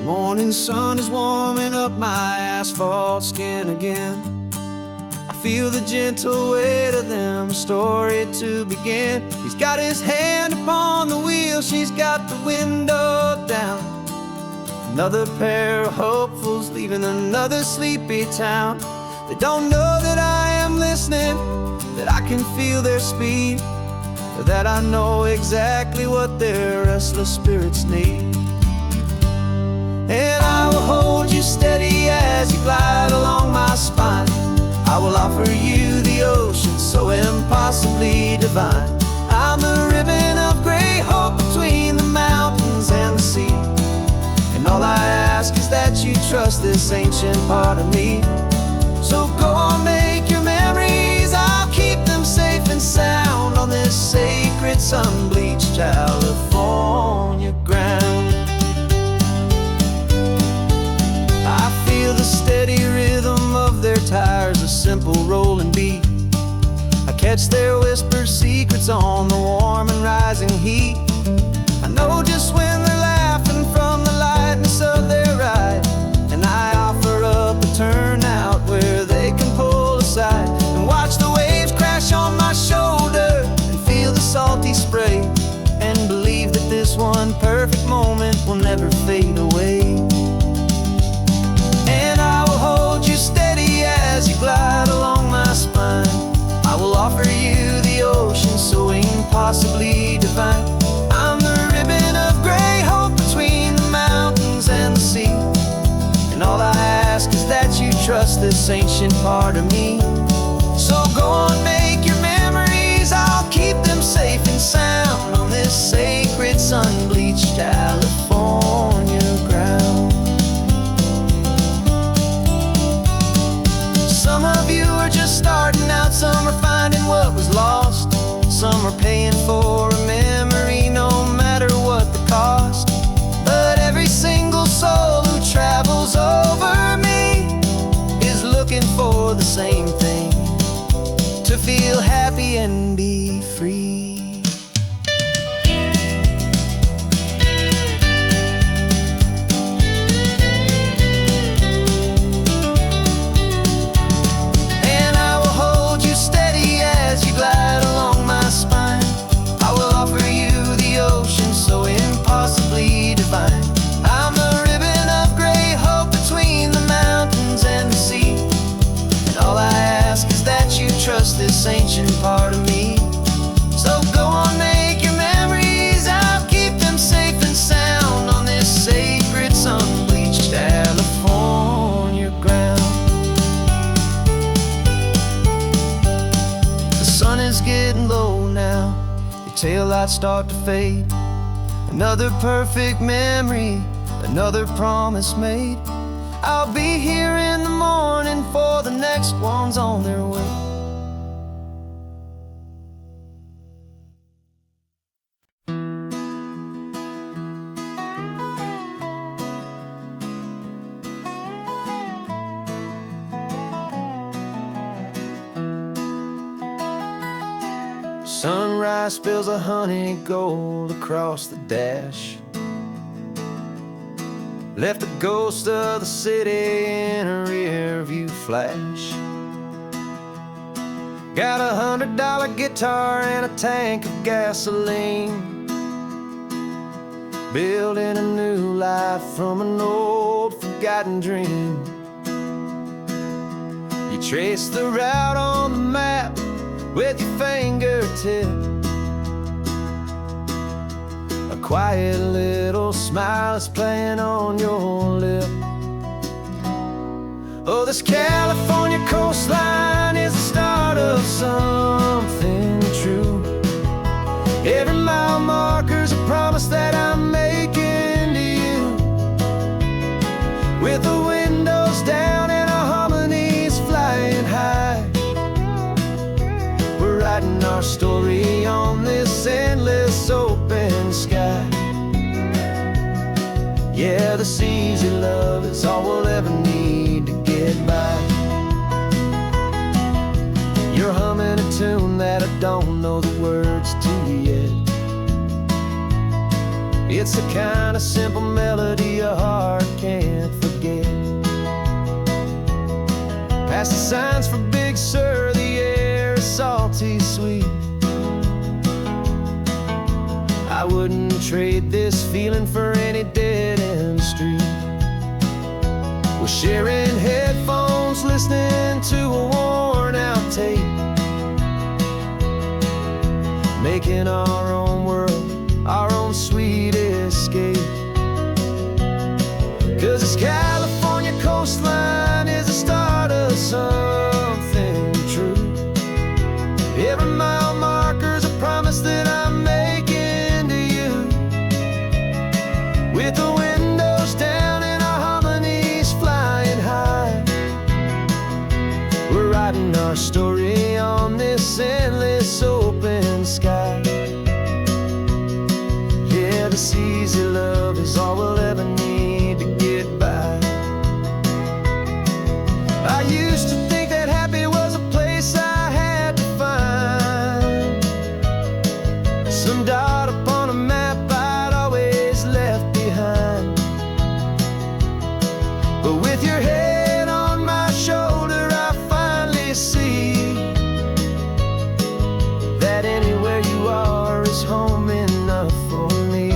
Morning sun is warming up my asphalt skin again. I feel the gentle weight of them, a story to begin. He's got his hand upon the wheel, she's got the window down. Another pair of hopefuls leaving another sleepy town. They don't know that I am listening, that I can feel their speed, or that I know exactly what their restless spirits need. And I will hold you steady as you glide along my spine. I will offer you the ocean so impossibly divine. I'm the ribbon of gray hope between the mountains and the sea. And all I ask is that you trust this ancient part of me. So go on, make your memories, I'll keep them safe and sound on this sacred sun-bleached California ground. I feel the steady rhythm of their tires, a simple rolling beat. I catch their whispered secrets on the warm and rising heat. I know just when they're laughing from the lightness of their ride, and I offer up a turnout where they can pull aside and watch the waves crash on my shoulder and feel the salty spray, and believe that this one perfect moment will never fade away. And I will hold you steady as you glide along my spine. I will offer you the ocean so impossibly divine. I'm the ribbon of gray hope between the mountains and the sea. And all I ask is that you trust this ancient part of me. So go on, make your memories, I'll keep them safe and sound on this sacred sun-bleached California ground. Some of you are just starting out, some are finding what was lost. Some are paying for a memory no matter what the cost. But every single soul who travels over me is looking for the same thing, to feel happy and be free. And I will hold you steady as you glide along my spine. I will offer you the ocean so impossibly divine. I'm the ribbon of gray hope between the mountains and the sea. And all I ask is that you trust this ancient part of me. So go on, make your memories, I'll keep them safe and sound on this sacred sun-bleached California ground. The sun is getting low now, your taillights start to fade. Another perfect memory, another promise made. I'll be here in the morning for the next ones on their way. Sunrise spills a honey gold across the dash, left the ghost of the city in a rear view flash. Got a $100 guitar and a tank of gasoline, building a new life from an old forgotten dream. You trace the route on the map with your fingertip, a quiet little smile is playing on your lip. Oh, this California coastline is the start of something true. Every mile marker's a promise that I'm making to you. With the windows down and our harmonies flying high, we're writing our story on this endless open sky. Yeah, this easy love is all we'll ever need to get by. You're humming a tune that I don't know the words to yet. It's the kind of simple melody a heart can't forget. Past the signs for Big Sur, the air is salty sweet. I wouldn't trade this feeling for any dead-end street. We're sharing headphones, listening to a worn-out tape, making our own world, our own sweet escape. 'Cause this California coastline is the start of something true. Every mile marker's a promise that I'm making to you. With the windows down and our harmonies flying high, we're writing our story on this endless open sky. Yeah, this easy love is all we'll ever need to get by. I used to think that happy was a place I had to find, some dot upon a map I'd always left behind. But with your head on my shoulder, I finally see that anywhere you are is home enough for me.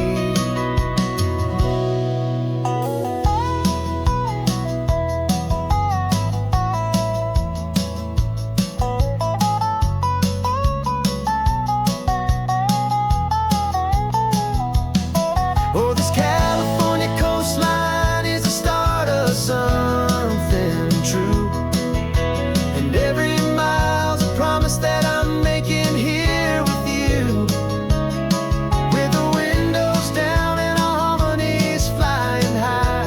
Oh, this California coastline is the start of something true. And every mile's a promise that I'm making here with you. With the windows down and our harmonies flying high,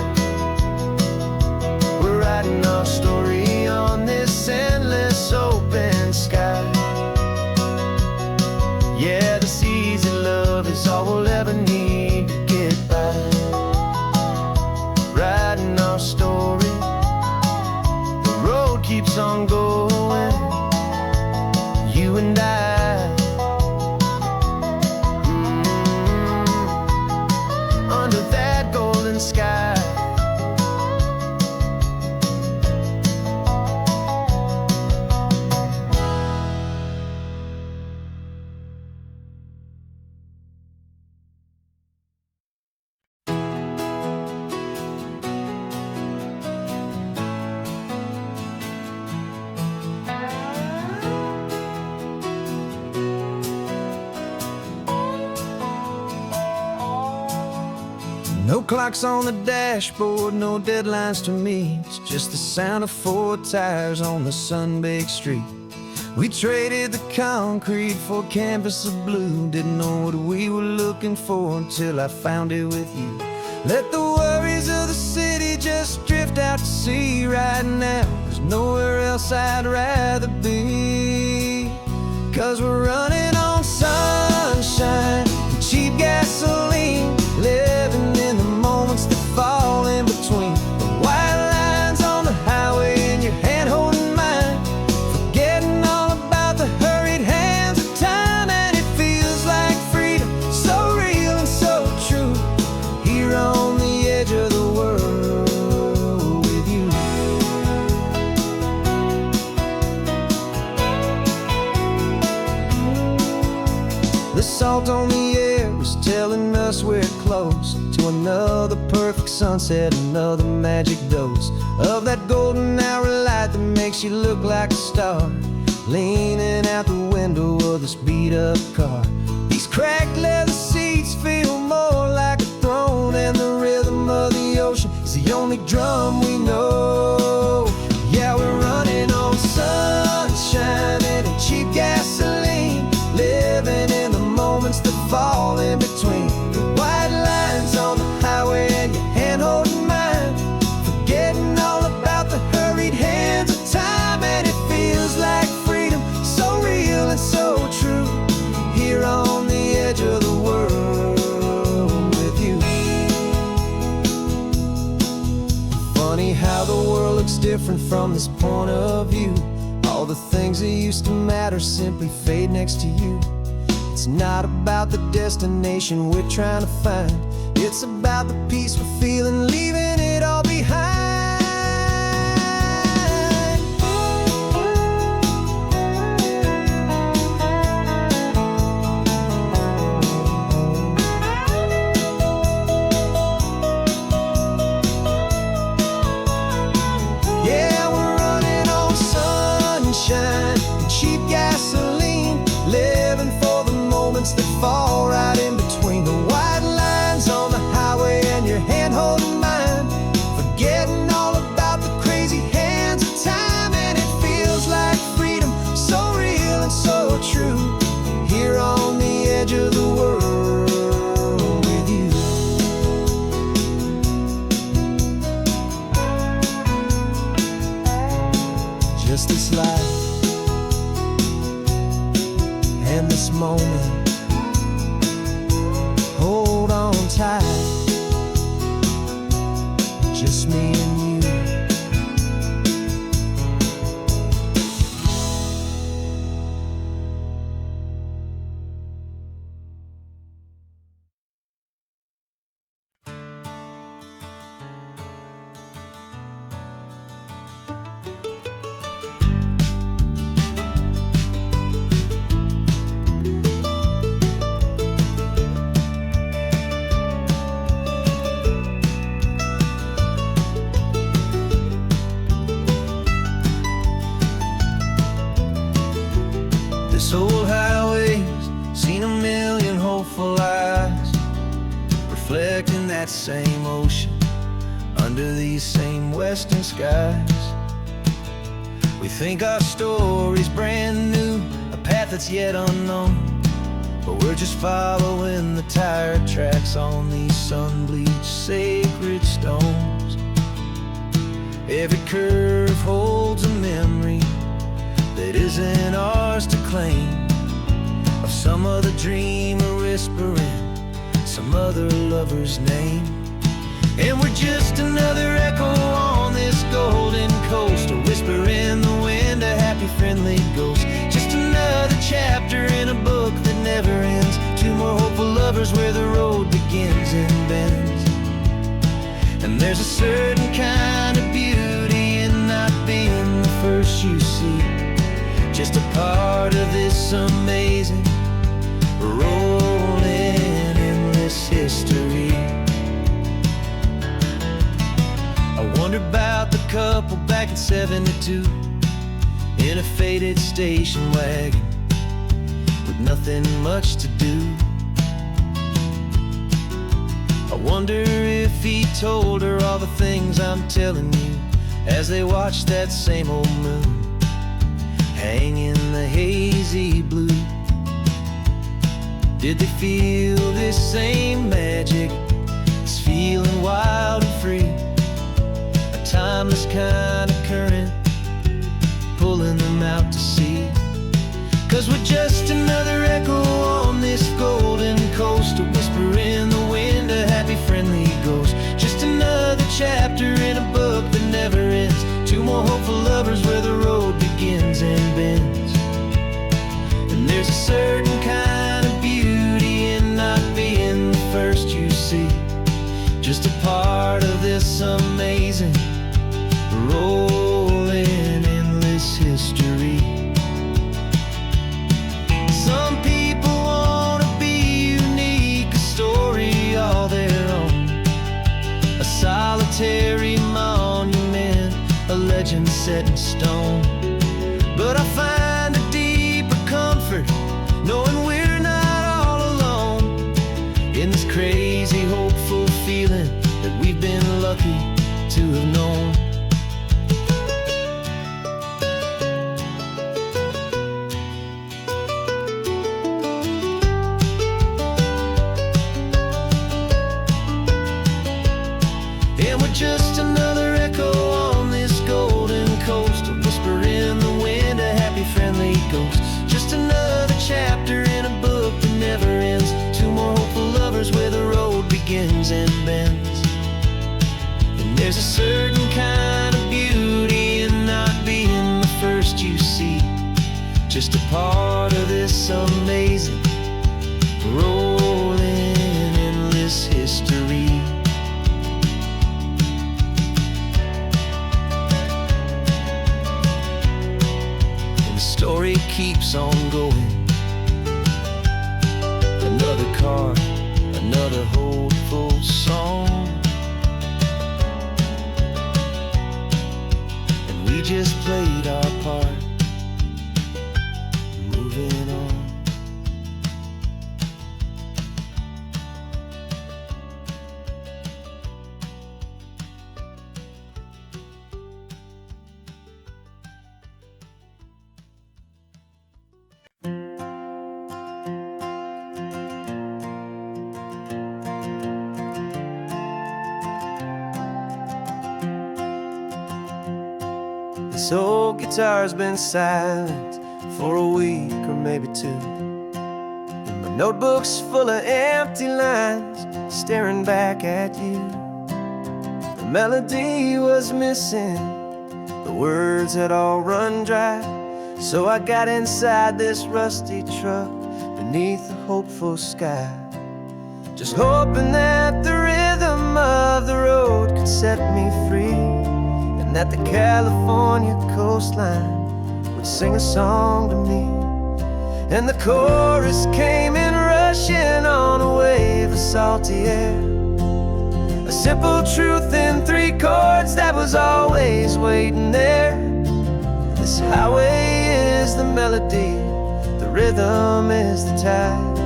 we're writing our story on this endless open sky. Yeah, this easy love is all we'll ever need to get by. Writing our story, the road keeps on going, you and I. Under that golden sky. No clocks on the dashboard, no deadlines to meet. It's just the sound of 4 tires on the sun-baked street. We traded the concrete for a canvas of blue. Didn't know what we were looking for until I found it with you. Let the worries of the city just drift out to sea right now. There's nowhere else I'd rather be. 'Cause we're running on sunshine and cheap gasoline, living in the moments that fall in between. The white lines on the highway and your hand holding mine, forgetting all about the hurried hands of time. And it feels like freedom, so real and so true, here on the edge of the world with you. The salt on the air was telling us we're close to another perfect sunset, another magic dose of that golden hour light that makes you look like a star, leaning out the window of this beat-up car. These cracked leather seats feel more like a throne, and the rhythm of the ocean is the only drum we know. Yeah, we're running on sunshine and a cheap gasoline, living in the moments that fall in between. The white lines on the highway and your hand holding mine, forgetting all about the hurried hands of time. And it feels like freedom, so real and so true, here on the edge of the world with you. Funny how the world looks different from this point of view. All the things that used to matter simply fade next to you. It's not about the destination we're trying to find. It's about the peace we're feeling, leaving it all behind. Yeah, we're running on sunshine and cheap gasoline, living for the moments that fall right in between the white lines on the highway and your hand holding mine, forgetting all about the crazy hands of time. And it feels like freedom, so real and so true, here on the edge of the world with you. Just this life and this moment, hold on tight, just me and you. This old highway's seen a million hopeful eyes, reflecting that same ocean under these same western skies. We think our story's brand new, a path that's yet unknown, but we're just following the tire tracks on these sun-bleached sacred stones. Every curve holds a memory that isn't ours to claim, of some other dreamer whispering some other lover's name. And we're just another echo on this golden coast, a whisper in the wind, a happy friendly ghost. Just another chapter in a book that never ends, two more hopeful lovers where the road begins and bends. And there's a certain kind of beauty in not being the first you see, just a part of this amazing, rolling, endless history. I wonder about the couple back in '72 in a faded station wagon with nothing much to do. I wonder if he told her all the things I'm telling you as they watched that same old moon hang in the hazy blue. Did they feel this same magic, this feeling wild and free, a timeless kind of current pulling them out to sea? 'Cause we're just another echo on this golden coast, a whisper in the wind, a happy friendly ghost. Just another chapter in a book that never ends, two more hopeful lovers where the road begins and bends. And there's a certain kind of beauty in not being the first you see, just a part of this amazing, rolling, endless history. Some people want to be unique, a story all their own, a solitary monument, a legend set in stone. But I find a deeper comfort knowing we're not all alone in this crazy, hopeful feeling that we've been lucky to have known. And we're just another echo on this golden coast, a whisper in the wind, a happy friendly ghost. Just another chapter in a book that never ends, two more hopeful lovers where the road begins and bends. And there's a certain kind of beauty in not being the first you see, just a part of this amazing, This old guitar's been silent for a week or maybe two, and my notebook's full of empty lines staring back at you. The melody was missing, the words had all run dry, so I got inside this rusty truck beneath the hopeful sky, just hoping that the rhythm of the road could set me free, and that the California coastline would sing a song to me. And the chorus came in rushing on a wave of salty air, a simple truth in 3 chords that was always waiting there. This highway is the melody, the rhythm is the tide,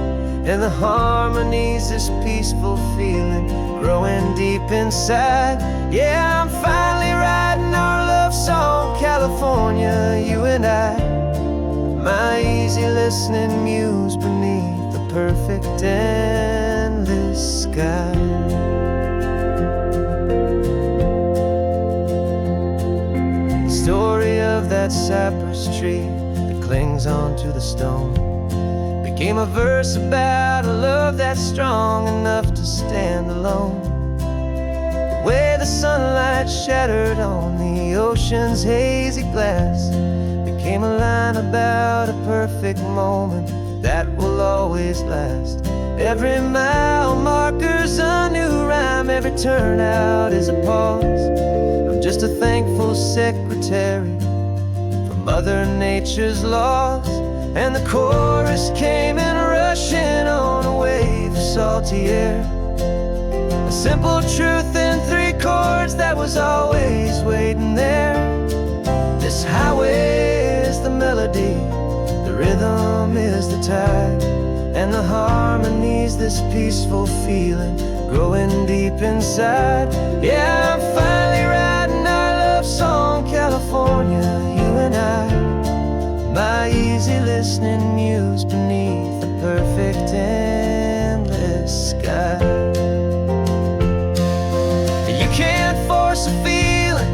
and the harmony's this peaceful feeling growing deep inside. Yeah, I'm finally writing our love song, California, you and I, my easy listening muse beneath the perfect endless sky. Story of that cypress tree that clings onto the stone became a verse about a love that's strong enough to stand alone. The way the sunlight shattered on the ocean's hazy glass became a line about a perfect moment that will always last. Every mile marker's a new rhyme, every turnout is a pause. I'm just a thankful secretary for Mother Nature's laws. And the chorus came in rushing on a wave of salty air, a simple truth in 3 chords that was always waiting there. This highway is the melody, the rhythm is the tide, and the harmony's this peaceful feeling growing deep inside. Yeah, I'm finally writing our love song, California, you and I, my easy listening muse beneath the perfect endless sky. You can't force a feeling,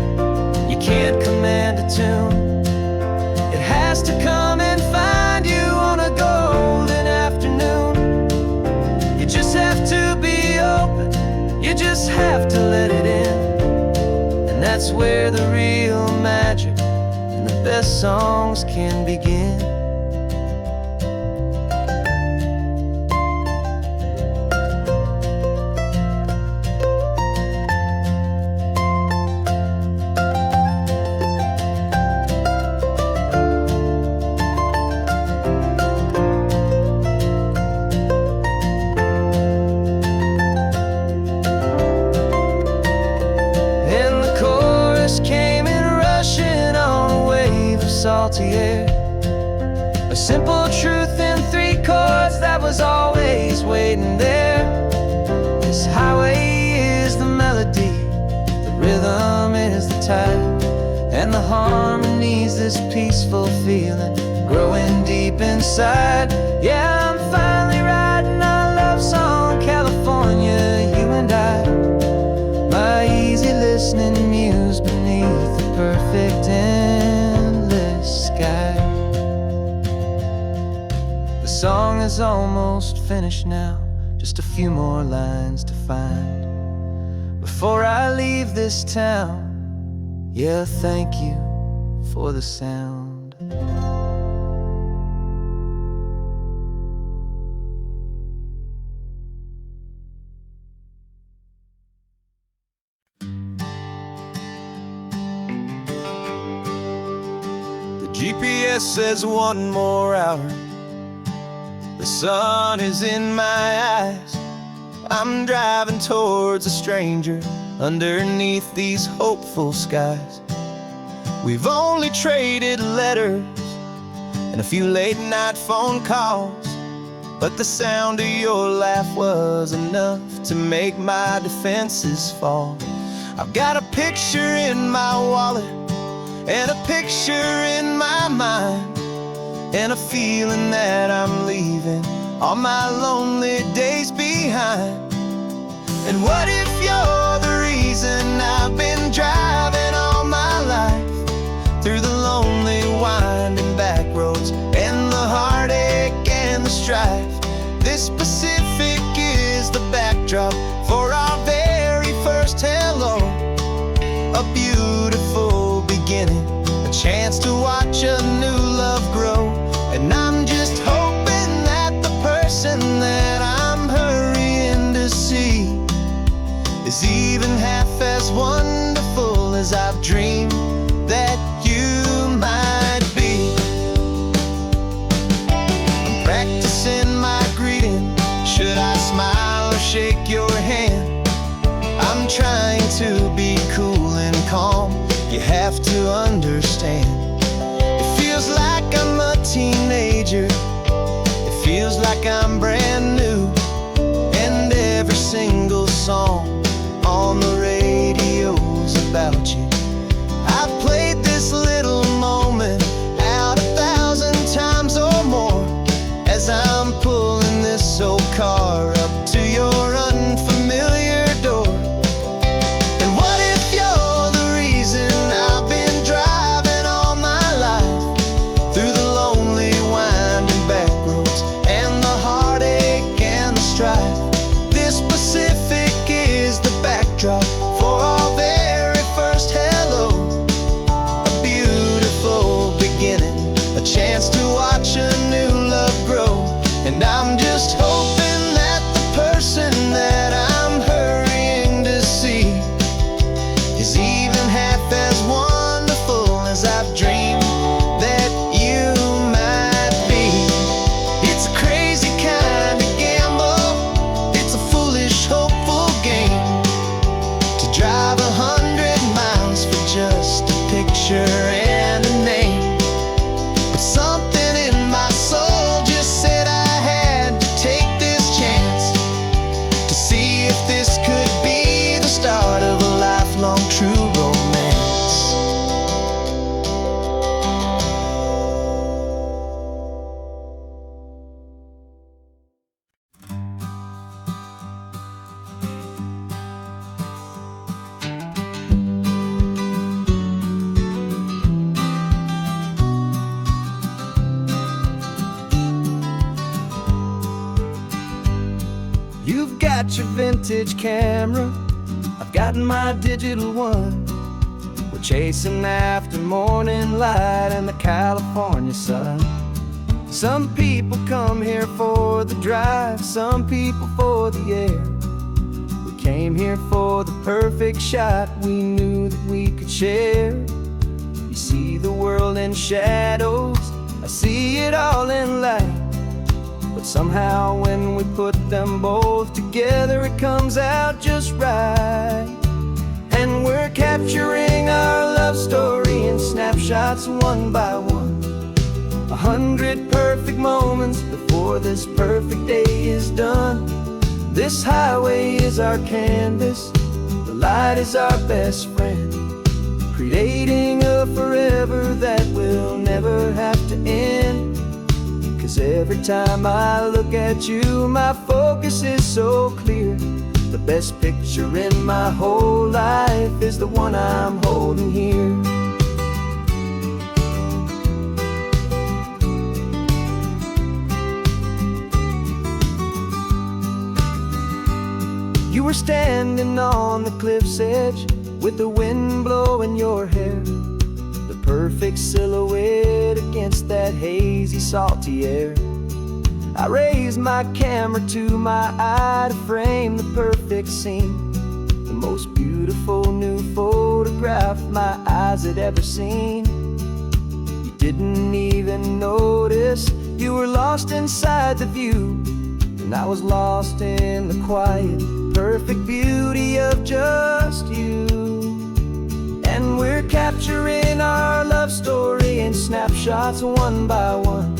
you can't command a tune. It has to come and find you on a golden afternoon. You just have to be open, you just have to let it in, and that's where the real magic and the best songs can begin. Salty air, a simple truth in 3 chords that was always waiting there. This highway is the melody, the rhythm is the tide, and the harmony's this peaceful feeling growing deep inside. Yeah, I'm finally writing our love song, California, you and I, my easy listening muse beneath the perfect endless sky. The song is almost finished now, just a few more lines to find before I leave this town. Yeah, thank you for the sound. GPS says 1 more hour. The sun is in my eyes. I'm driving towards a stranger underneath these hopeful skies. We've only traded letters and a few late night phone calls, but the sound of your laugh was enough to make my defenses fall. I've got a picture in my wallet and a picture in my mind, and a feeling that I'm leaving all my lonely days behind. And what if you're the reason I've been driving all my life through drive. This Pacific is the backdrop for our very first hello. A beautiful beginning, a chance to watch a new love grow. And I'm just hoping that the person that I'm hurrying to see is even half as wonderful as I've dreamed that you might be. I'm practicing my greeting. Should I smile or shake your hand? I'm trying to be cool and calm. You have to understand. It feels like I'm a teenager. It feels like I'm brand new. And every single song on the radio's about you. I've played this little moment out 1,000 times or more as I'm pulling this old car up to your unfamiliar door. And what if you're the reason I've been driving all my life through the lonely winding back roads and the heartache and the strife? This Pacific is the backdrop for our very first hello. A beautiful beginning, a chance to watch a new love grow. And I'm just hoping that the person that I'm hurrying to see is even half as wonderful as I've dreamed that you might be. It's a crazy kind of gamble. It's a foolish, hopeful game to drive 100 miles for just a picture and a name. But something in my soul just said I had to take this chance to see if this could be the start of a lifelong true romance. You've got your vintage camera, I've got my digital one. We're chasing after morning light and the California sun. Some people come here for the drive, some people for the air. We came here for the perfect shot we knew that we could share. You see the world in shadows, I see it all in light. But somehow when we put them both together, it comes out just right. And we're capturing our love story in snapshots one by one. 100 perfect moments before this perfect day is done. This highway is our canvas, the light is our best friend, creating a forever that will never have to end. 'Cause every time I look at you, my focus is so clear. The best picture in my whole life is the one I'm holding here. You were standing on the cliff's edge with the wind blowing your hair, the perfect silhouette against that hazy, salty air. I raised my camera to my eye to frame the perfect scene, the most beautiful new photograph my eyes had ever seen. You didn't even notice you were lost inside the view, and I was lost in the quiet, perfect beauty of just you. And we're capturing our love story in snapshots one by one.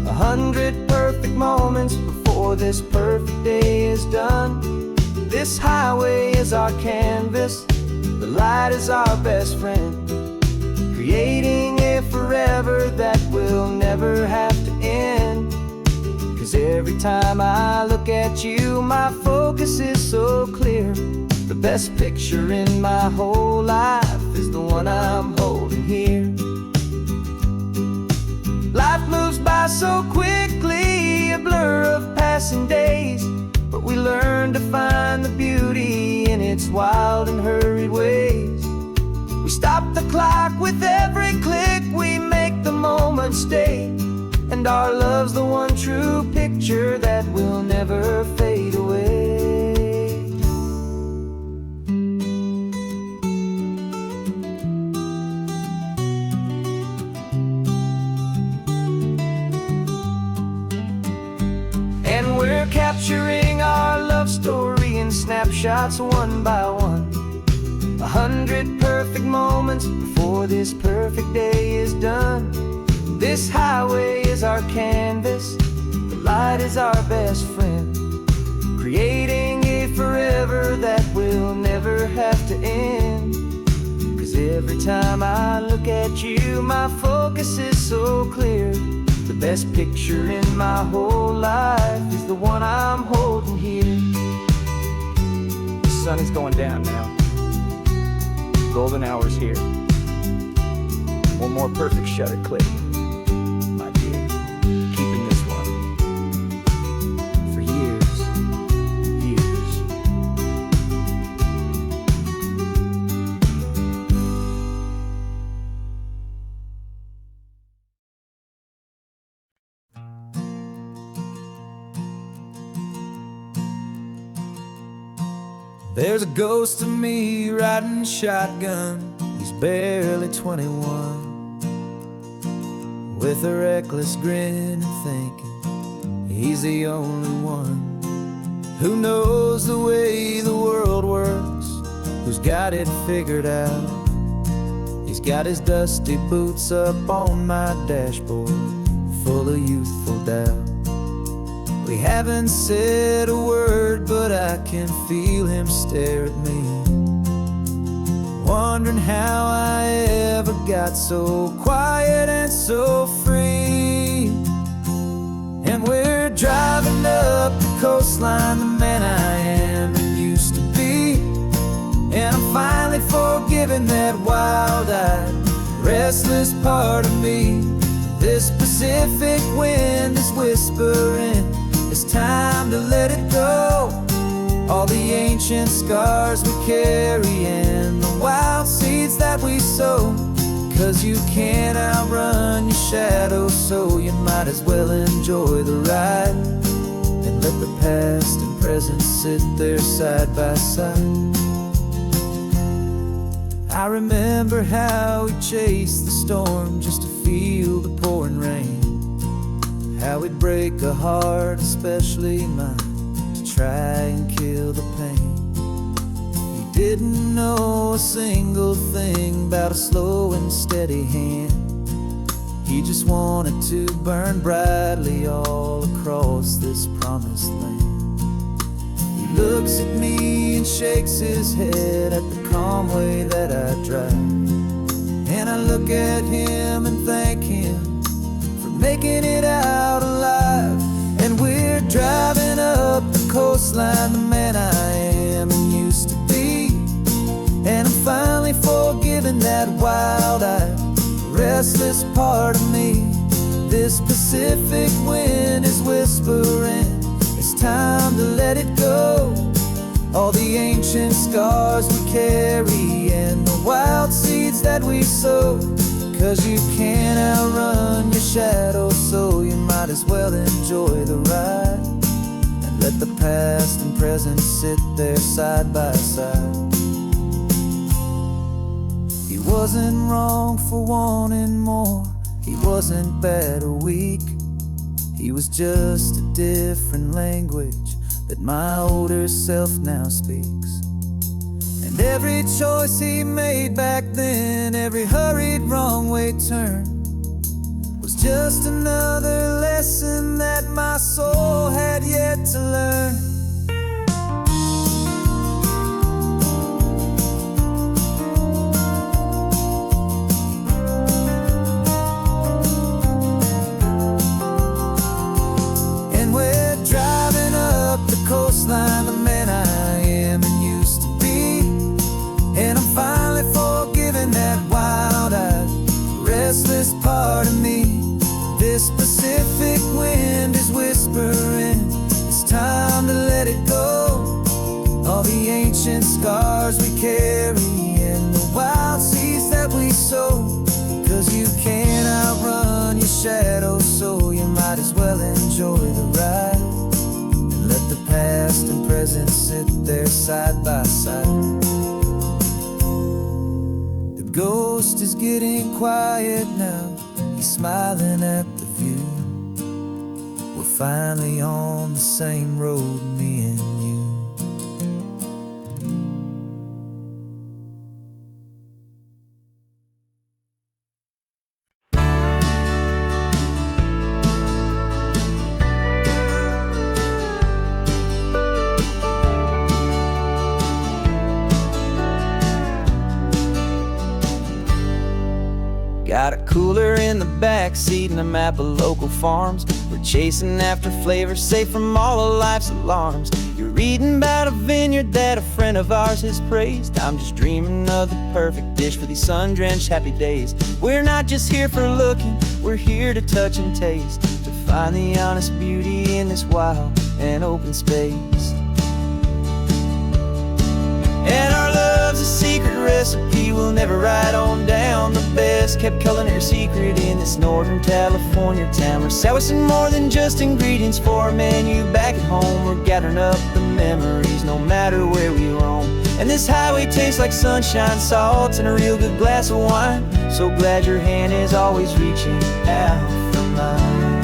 100 perfect moments before this perfect day is done. This highway is our canvas, the light is our best friend, creating a forever that will never have to end. 'Cause every time I look at you, my focus is so clear. The best picture in my whole life is the one I'm holding here. Life moves by so quickly, a blur of passing days, but we learn to find the beauty in its wild and hurried ways. We stop the clock with every click, we make the moment stay, and our love's the one true picture that will never fade away. And we're capturing our love story in snapshots one by one. 100 perfect moments before this perfect day is done. This highway is our canvas, the light is our best friend, creating a forever that will never have to end. 'Cause every time I look at you, my focus is so clear. The best picture in my whole life is the one I'm holding here. The sun is going down now. Golden hour's here. One more perfect shutter click, my dear. Keeping this one for years, years. There's a ghost of me riding shotgun. He's barely 21, with a reckless grin and thinking he's the only one who knows the way the world works, who's got it figured out. He's got his dusty boots up on my dashboard, full of youthful doubt. We haven't said a word, but I can feel him stare at me, wondering how I ever got so quiet and so free. And we're driving up the coastline, the man I am and used to be. And I'm finally forgiving that wild-eyed, restless part of me. This Pacific wind is whispering, it's time to let it go. All the ancient scars we carry and the wild seeds that we sow. 'Cause you can't outrun your shadow, so you might as well enjoy the ride and let the past and present sit there side by side. I remember how we chased the storm just to feel the pouring rain, how we'd break a heart, especially mine, to try and kill the pain. He didn't know a single thing about a slow and steady hand. He just wanted to burn brightly all across this promised land. He looks at me and shakes his head at the calm way that I drive, and I look at him and thank him making it out alive. And we're driving up the coastline, the man I am and used to be. And I'm finally forgiving that wild-eyed, restless part of me. This Pacific wind is whispering, it's time to let it go. All the ancient scars we carry and the wild seeds that we sow. 'Cause you can't outrun your shadow, so you might as well enjoy the ride and let the past and present sit there side by side. He wasn't wrong for wanting more, he wasn't bad or weak. He was just a different language that my older self now speaks. And every choice he made back then, every hurried wrong way turn, was just another lesson that my soul had yet to learn. And we're driving up the coastline, the man I am and used to be. And I'm finally forgiving that wild-eyed, restless part of me. This Pacific wind is whispering, ancient scars we carry and the wild seeds that we sow. 'Cause you can't outrun your shadow, so you might as well enjoy the ride and let the past and present sit there side by side. The ghost is getting quiet now, he's smiling at the view. We're finally on the same road, me and you. Got a cooler in the back seat and a map of local farms. We're chasing after flavors safe from all of life's alarms. You're reading about a vineyard that a friend of ours has praised. I'm just dreaming of the perfect dish for these sun-drenched happy days. We're not just here for looking, we're here to touch and taste, to find the honest beauty in this wild and open space. And our love's a secret recipe we'll never write on down. The best kept culinary secret in this Northern California town. We're sourcing more than just ingredients for a menu back at home. We're gathering up the memories no matter where we roam. And this highway tastes like sunshine, salt, and a real good glass of wine. So glad your hand is always reaching out for mine.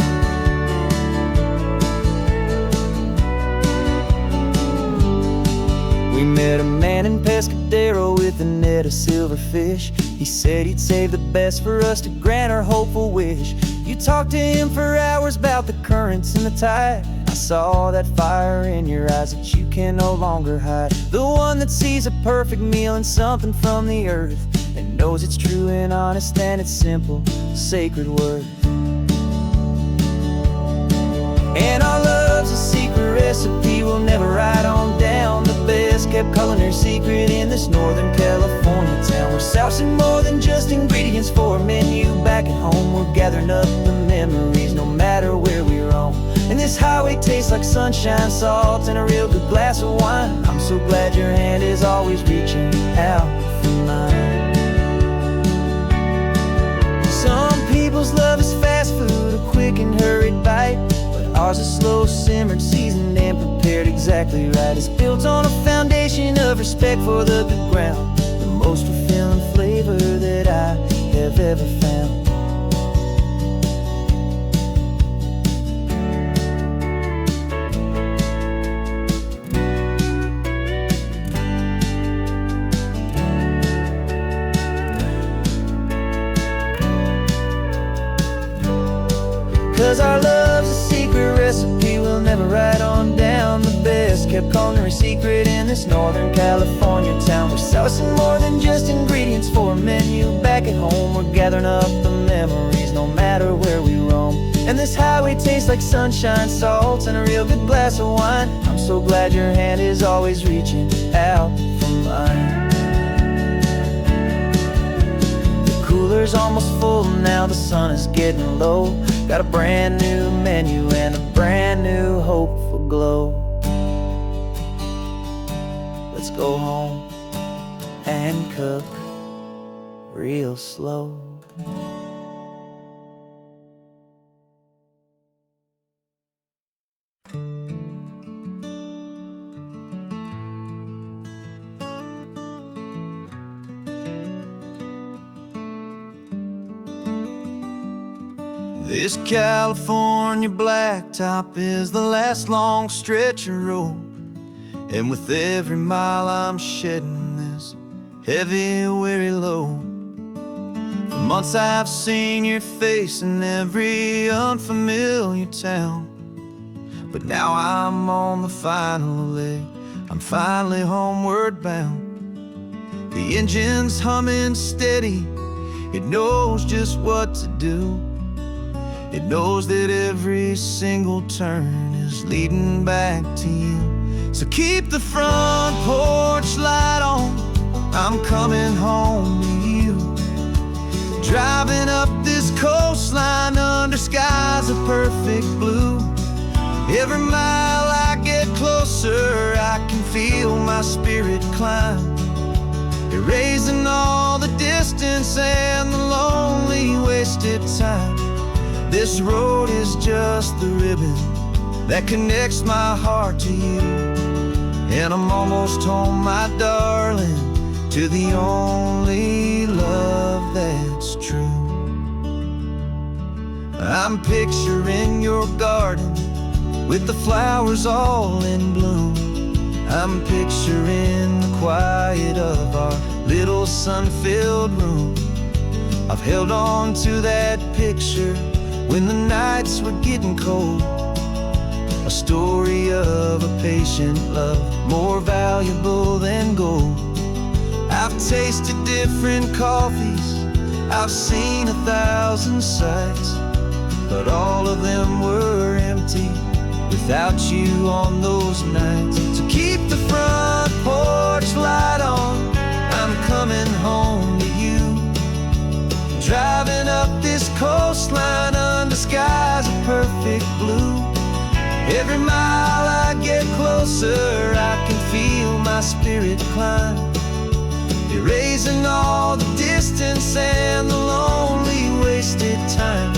We met a man in Pescadero with a net of silverfish. He said he'd save the best for us to grant our hopeful wish. You talked to him for hours about the currents and the tide. I saw that fire in your eyes that you can no longer hide. The one that sees a perfect meal in something from the earth and knows it's true and honest and it's simple, sacred worth. And our love's a secret recipe we'll never write on down. The best kept culinary secret in this Northern California town. We're sourcing more than just ingredients for a menu back at home. We're gathering up the memories no matter where we roam. And this highway tastes like sunshine, salt, and a real good glass of wine. I'm so glad your hand is always reaching out for mine. Some people's love is fast food, a quick and hurried bite. Ours is slow simmered, seasoned and prepared exactly right. It's built on a foundation of respect for the good ground, the most fulfilling flavor that I have ever found. 'Cause our love's a secret recipe we'll never write on down. The best kept culinary secret in this Northern California town. We're sourcing more than just ingredients for a menu back at home. We're gathering up the memories no matter where we roam. And this highway tastes like sunshine, salt, and a real good glass of wine. I'm so glad your hand is always reaching out for mine. The cooler's almost full now, the sun is getting low. Got a brand new menu and a brand new hopeful glow. Let's go home and cook real slow. This California blacktop is the last long stretch of road, and with every mile I'm shedding this heavy, weary load. For months I've seen your face in every unfamiliar town, but now I'm on the final leg, I'm finally homeward bound. The engine's humming steady, it knows just what to do. It knows that every single turn is leading back to you. So keep the front porch light on, I'm coming home to you. Driving up this coastline under skies of perfect blue. Every mile I get closer, I can feel my my spirit climb, erasing all the distance and the lonely wasted time. This road is just the ribbon that connects my heart to you, and I'm almost home, my darling, to the only love that's true. I'm picturing your garden with the flowers all in bloom. I'm picturing the quiet of our little sun-filled room. I've held on to that picture when the nights were getting cold, a story of a patient love, more valuable than gold. I've tasted different coffees, I've seen 1,000 sights, but all of them were empty without you on those nights. So keep the front porch light on, I'm coming home to you. Driving up this coastline under skies of perfect blue. Every mile I get closer, I can feel my spirit climb, erasing all the distance and the lonely wasted time.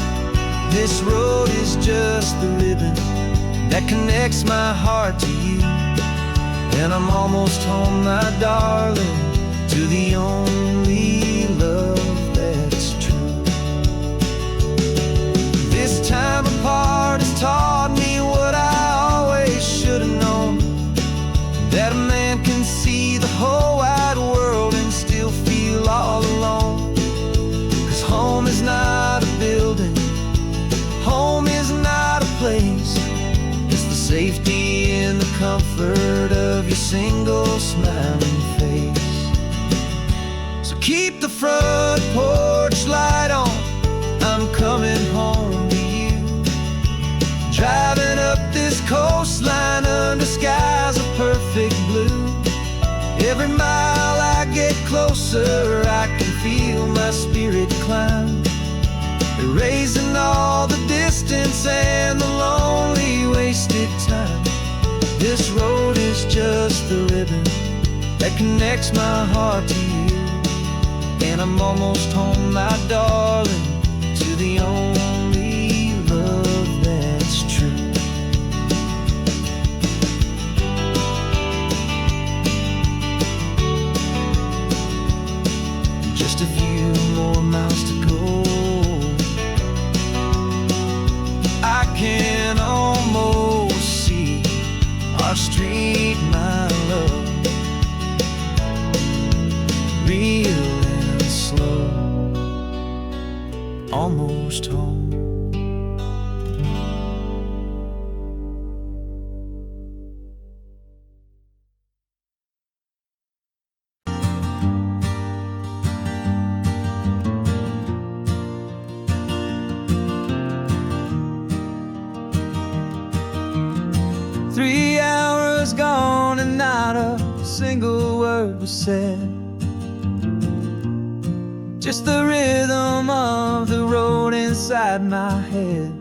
This road is just the ribbon that connects my heart to you, and I'm almost home, my darling, to the only love that's true. This time apart has taught me what I always should have known, that a man can see the whole wide world and still feel all alone. 'Cause home is not a building, home is not a place, it's the safety and the comfort of your single smiling face. So keep the front porch light on, I'm coming home to you. Driving up this coastline under skies of perfect blue. Every mile I get closer, I can feel my spirit climb, erasing all the distance and the lonely wasted time. This road is just the ribbon that connects my heart to you, and I'm almost home, my darling, to the only love that's true. Just a few more miles to go, I can almost see our street, my love, real and slow, almost home. Gone and not a single word was said, just the rhythm of the road inside my head.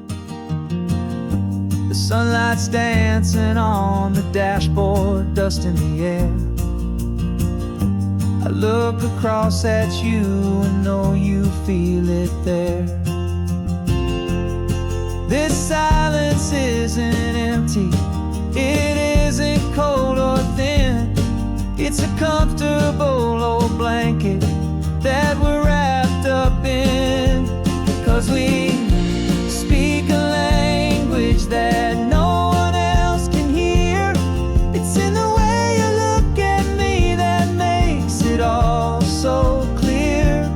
The sunlight's dancing on the dashboard, dust in the air. I look across at you and know you feel it there. This silence isn't empty, it isn't cold or thin, it's a comfortable old blanket that we're wrapped up in. 'Cause we speak a language that no one else can hear. It's in the way you look at me that makes it all so clear.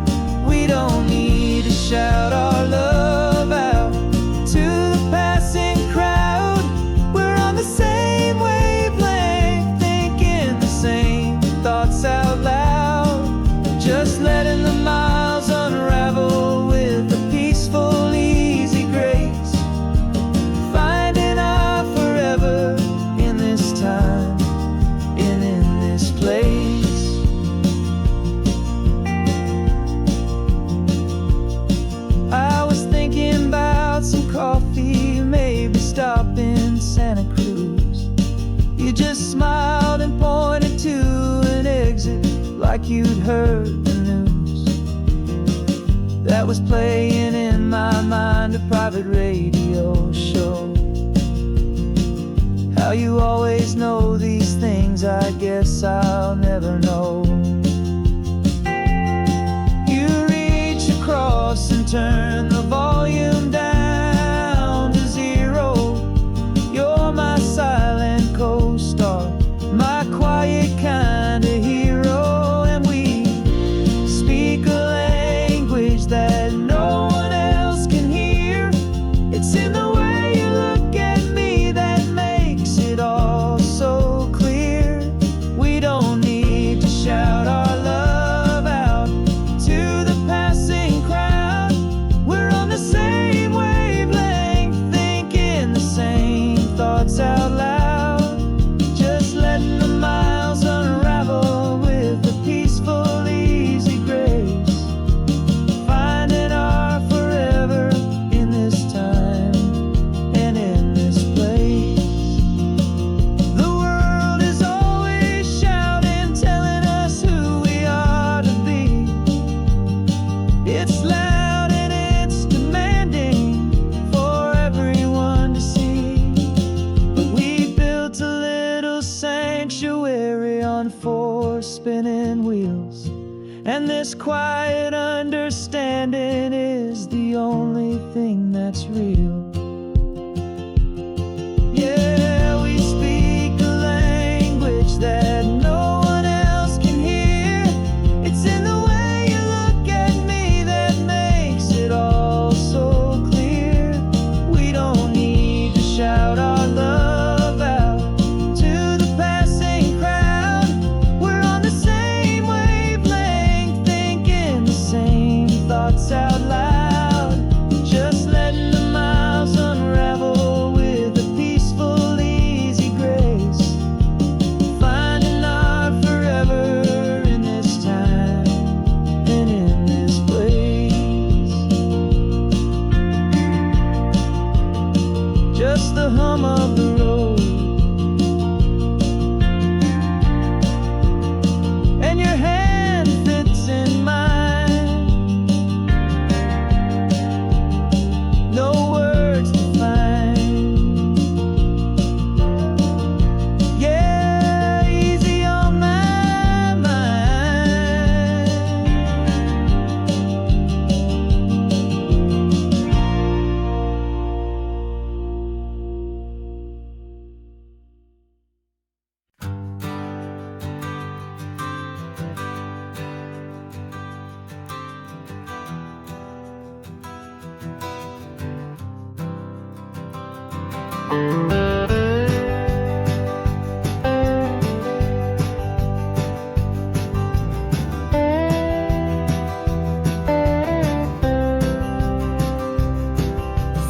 We don't need to shout our love out to the passing crowd. We're on the same wavelength, thinking the same thoughts out loud. like you'd heard the news that was playing in my mind, a private radio show. How you always know these things, I guess I'll never know. You reach across and turn the volume down to 0. You're my silent co-star, my quiet kind of hero. And we speak a language that no one else can hear. It's in the way you look at me that makes it all so clear. We don't need to shout our love out to the passing crowd. We're on the same wavelength, thinking the same thoughts out loud. Just letting the miles unravel with a peaceful, easy grace. Finding our forever in this time and in this place. The world is always shouting, telling us who we are to be. It's loud and it's demanding for everyone to see. But we built a little sanctuary on 4 spinning wheels, and this quiet understanding is the only thing that's real. Yeah, we speak a language that no one else can hear. It's in the way you look at me that makes it all so clear. We don't need to shout our love out to the passing crowd. We're on the same wavelength, thinking the same thoughts out loud. Just letting the miles unravel with a peaceful, easy grace. Finding our forever in this time and in this place. Just the hum of the road and your hand fits in mine. No words to find. Yeah, easy on my mind.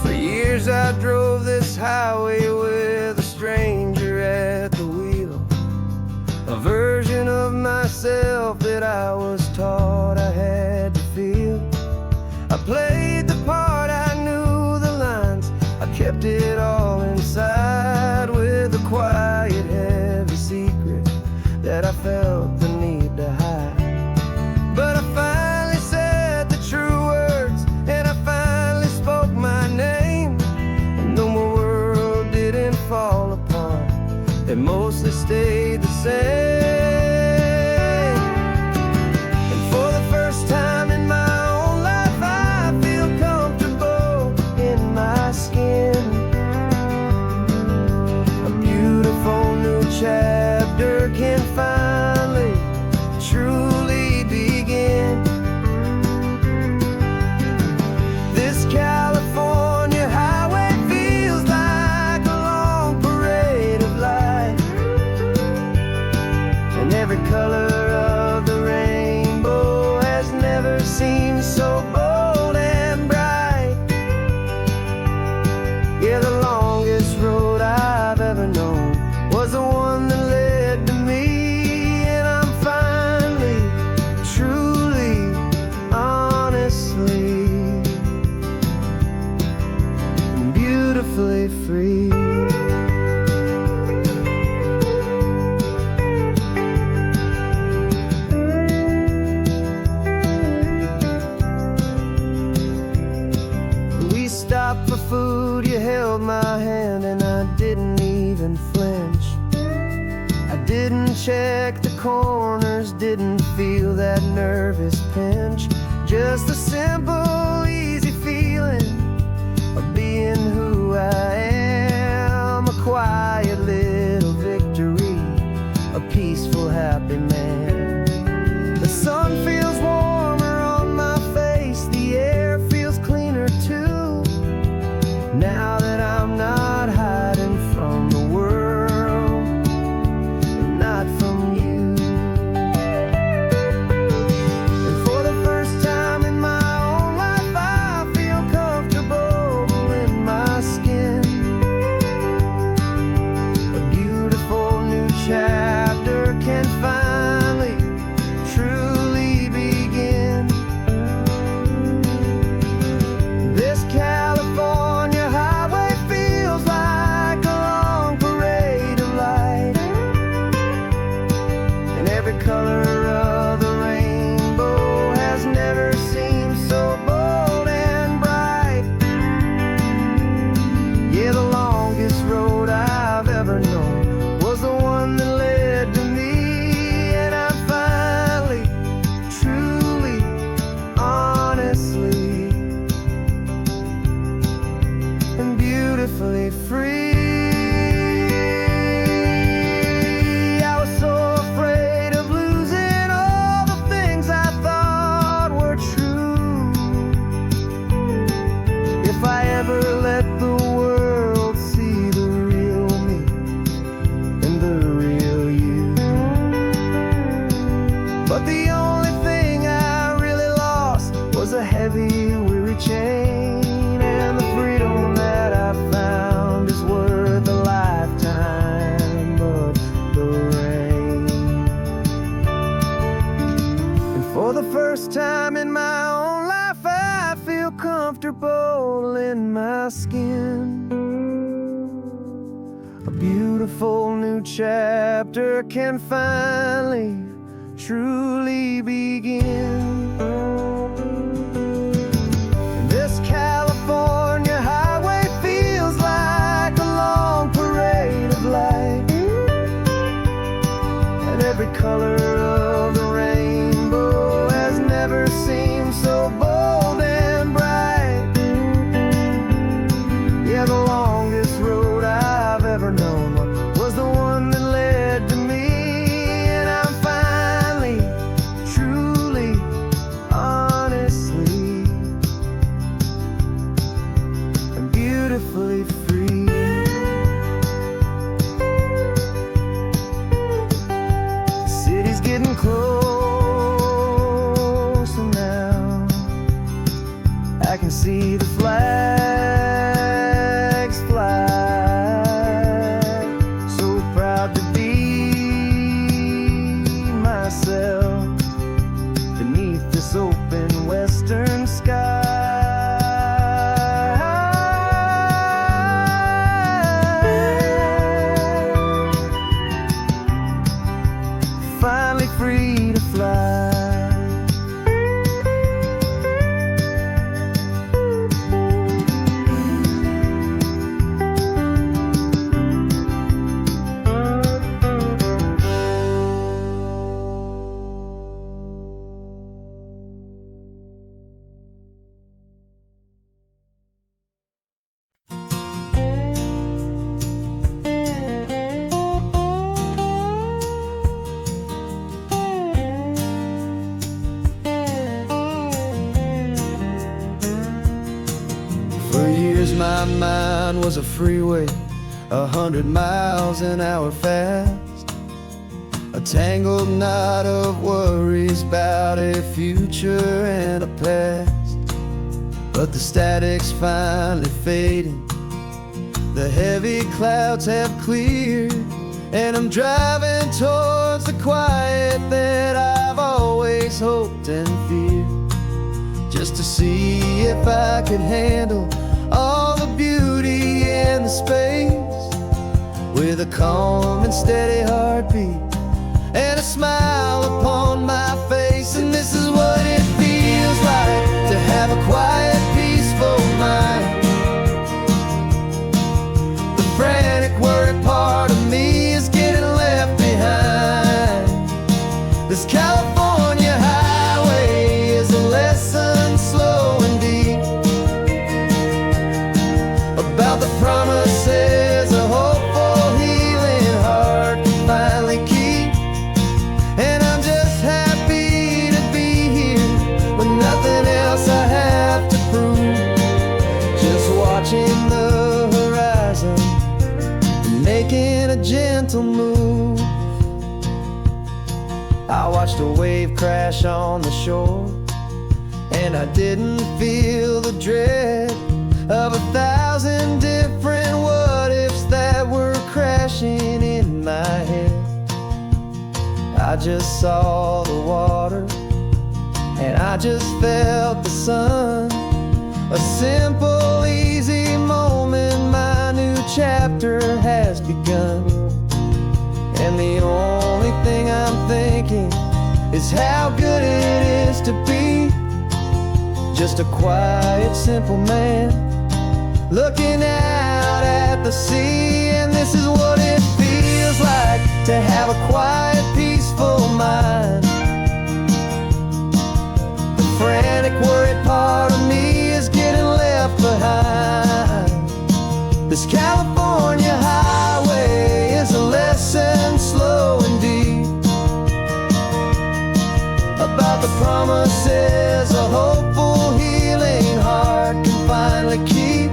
For years I drove this highway with a stranger at the wheel, a version of myself that I was taught I had to feel. I played the part, I knew the lines, I kept it all inside with a quiet, heavy secret that I felt the need to hide. But I finally said the true words, and I finally spoke my name. And though my world didn't fall apart, it mostly stayed the same. And for the first time in my own life, I feel comfortable in my skin. A beautiful new chapter can finally truly begin. This California highway feels like a long parade of light, and every color of the rainbow has never seemed so bold and bright. Yeah, the longest road I've ever known was the one that led to me, and I'm finally, truly, honestly, beautifully free. didn't check the corners, didn't feel that nervous pinch. Just a simple, easy feeling of being who I am. A quiet little victory, a peaceful, happy man. The sun feels warmer on my face, the air feels cleaner too, now that I'm not hiding from the world and not from you. And for the first time in my own life, I feel comfortable in my skin. A beautiful new chapter can finally truly begin. This California highway feels like a long parade of light, and every color of the rainbow has never seemed so bold and bright. Yeah, the longest road I've ever known was the one that led to me, and I'm finally, truly, honestly, and beautifully free. I was so afraid of losing all the things I thought were true. If I ever let the world see the real me and the real you. But the only thing I really lost was a heavy, weary chain, and the freedom that I found is worth a lifetime of the rain. And for the first time in my own life, I feel comfortable in my skin. A beautiful new chapter can finally, truly begin. And this California highway feels like a long parade of light, and every color of the rainbow has never seemed so bold and bright. Yeah, the longest road I've ever known was the one that led to me, and I'm finally, truly, honestly, and beautifully free. The city's getting closer now. I can see the flags fly. So proud to be myself beneath this open western sky. Finally free to fly. For years my mind was a freeway, 100 miles an hour fast, a tangled knot of worries about a future and a past. But the static's finally fading, the heavy clouds have cleared, and I'm driving towards the quiet that I've always hoped and feared, just to see if I could handle all the beauty and the space, with a calm and steady heartbeat and a smile upon my face. And this is what it feels like to have a quiet, peaceful mind. The frantic, worried part of me is getting left behind. I watched a wave crash on the shore, and I didn't feel the dread of 1,000 different what-ifs that were crashing in my head. I just saw the water, and I just felt the sun. A simple, easy moment, my new chapter has begun. And the only thing I'm thinking is how good it is to be just a quiet, simple man looking out at the sea. And this is what it feels like to have a quiet, peaceful mind. The frantic, worried part of me is getting left behind. This California highway is a lesson slow and deep about the promises a hopeful, healing heart can finally keep.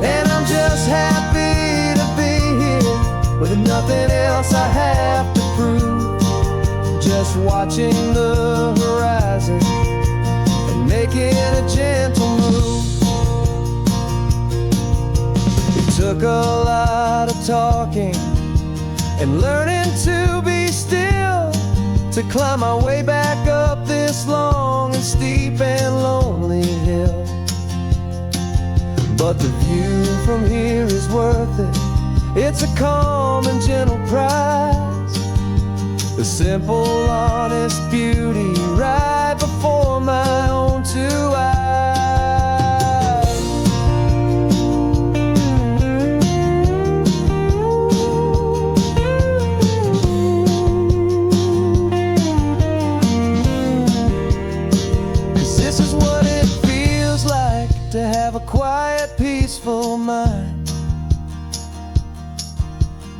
And I'm just happy to be here with nothing else I have to prove, just watching the horizon and making a gentle move. It took a lot of talking and learning to be still to climb my way back up this long and steep and lonely hill. But the view from here is worth it. It's a calm and gentle prize, the simple, honest beauty right before my own two eyes. 'Cause this is what it feels like to have a quiet, peaceful mind.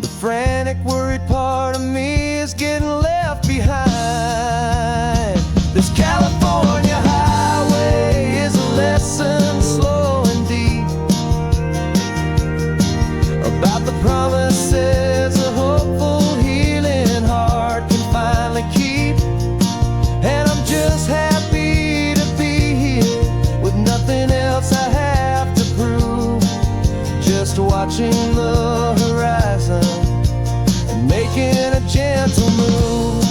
The frantic, worried part of me is getting left behind. This California highway is a lesson slow and deep about the promises a hopeful, healing heart can finally keep. And I'm just happy to be here with nothing else I have to prove, just watching the horizon and making a gentle move.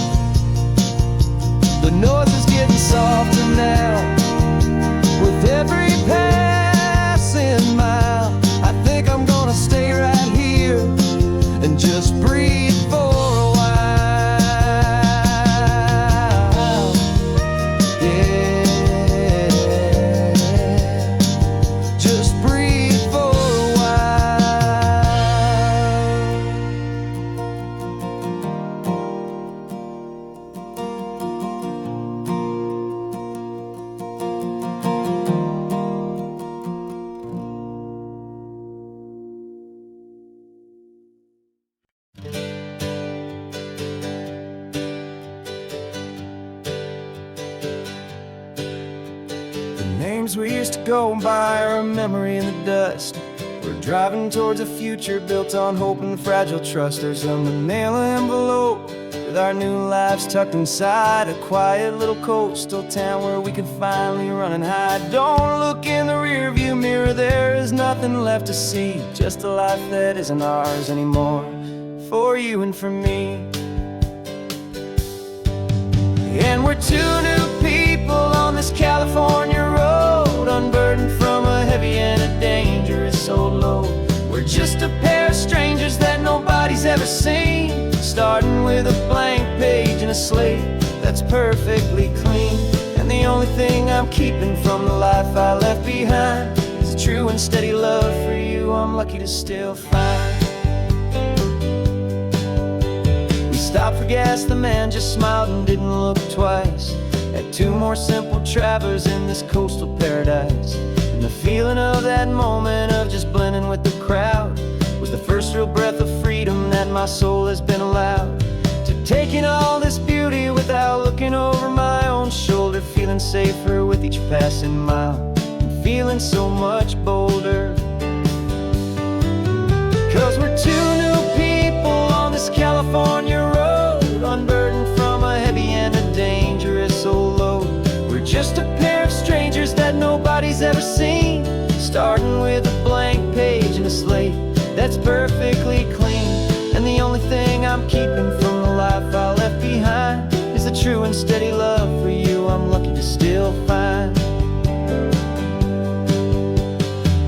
The noise is getting softer now with every passing mile. I think I'm gonna stay right here and just breathe for a while. Yeah, just breathe for a while. The names we used to go by are a memory in the dust. We're driving towards a future built on hope and fragile trust. There's a manila envelope with our new lives tucked inside, a quiet little coastal town where we could finally run and hide. Don't look in the rearview mirror, there is nothing left to see, just a life that isn't ours anymore, for you and for me. And we're two new people on this California road, unburdened from a heavy and a dangerous old load. We're just a pair of strangers that nobody's ever seen, starting with a blank page and a slate that's perfectly clean. And the only thing I'm keeping from the life I left behind is a true and steady love for you I'm lucky to still find. Stopped for gas, the man just smiled and didn't look twice. Had two more simple travelers in this coastal paradise. And the feeling of that moment of just blending with the crowd was the first real breath of freedom that my soul has been allowed to take in all this beauty without looking over my own shoulder, feeling safer with each passing mile and feeling so much bolder. 'Cause we're two new people on this California road, unburdened from a nobody's ever seen. Starting with a blank page and a slate that's perfectly clean. And the only thing I'm keeping from the life I left behind is the true and steady love for you I'm lucky to still find.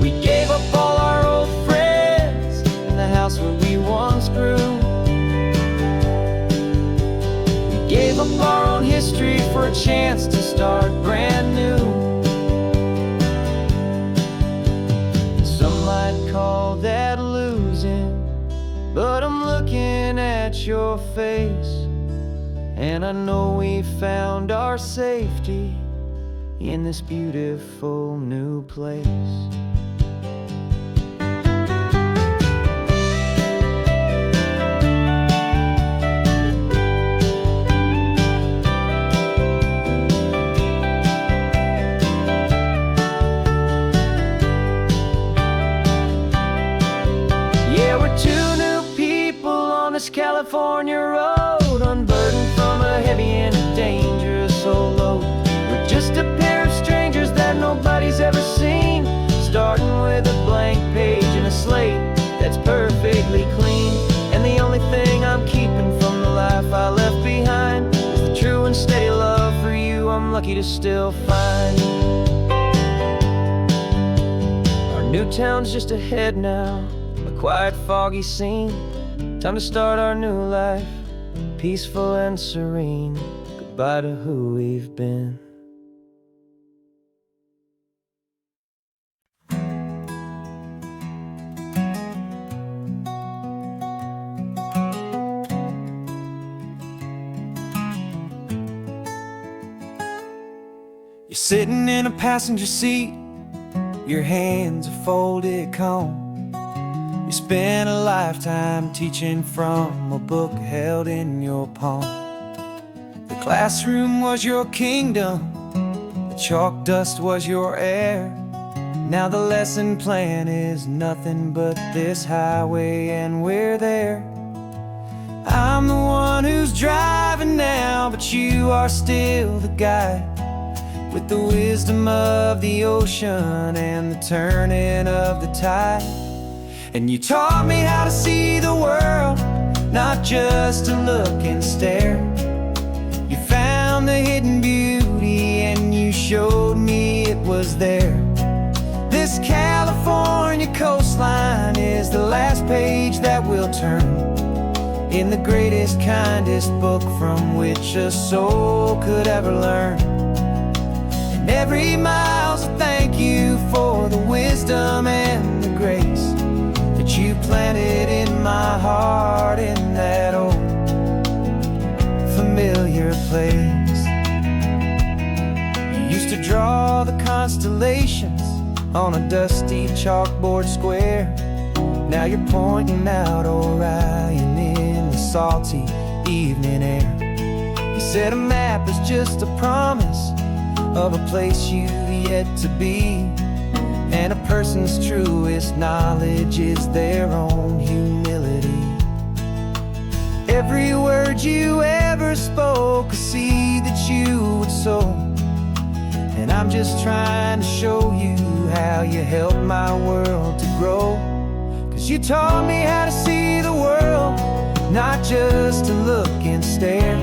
We gave up all our old friends in the house where we once grew. We gave up our own history for a chance to start brand new. Some might call that losing, but I'm looking at your face, and I know we found our safety in this beautiful new place. California road, unburdened from a heavy and a dangerous old load. We're just a pair of strangers that nobody's ever seen, starting with a blank page and a slate that's perfectly clean. And the only thing I'm keeping from the life I left behind is the true and steady love for you I'm lucky to still find. Our new town's just ahead now, a quiet, foggy scene. Time to start our new life, peaceful and serene. Goodbye to who we've been. You're sitting in a passenger seat, your hands are folded calm. You spent a lifetime teaching from a book held in your palm. The classroom was your kingdom, the chalk dust was your air. Now the lesson plan is nothing but this highway and we're there. I'm the one who's driving now, but you are still the guide, with the wisdom of the ocean and the turning of the tide. And you taught me how to see the world, not just to look and stare. You found the hidden beauty and you showed me it was there. This California coastline is the last page that we'll turn in the greatest, kindest book from which a soul could ever learn. And every mile's a thank you for the wisdom and the grace you planted in my heart in that old familiar place. You used to draw the constellations on a dusty chalkboard square. Now you're pointing out Orion in the salty evening air. You said a map is just a promise of a place you've yet to be, and a person's truest knowledge is their own humility. Every word you ever spoke, a seed that you would sow. And I'm just trying to show you how you helped my world to grow. 'Cause you taught me how to see the world, not just to look and stare.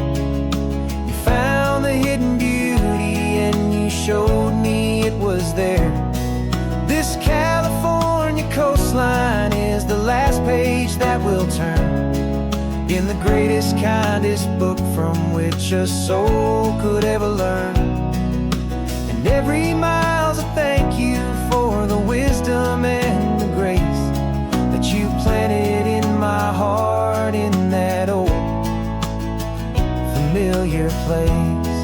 You found the hidden beauty and you showed me it was there. This California coastline is the last page that we'll turn in the greatest, kindest book from which a soul could ever learn. And every mile's a thank you for the wisdom and the grace that you planted in my heart in that old familiar place.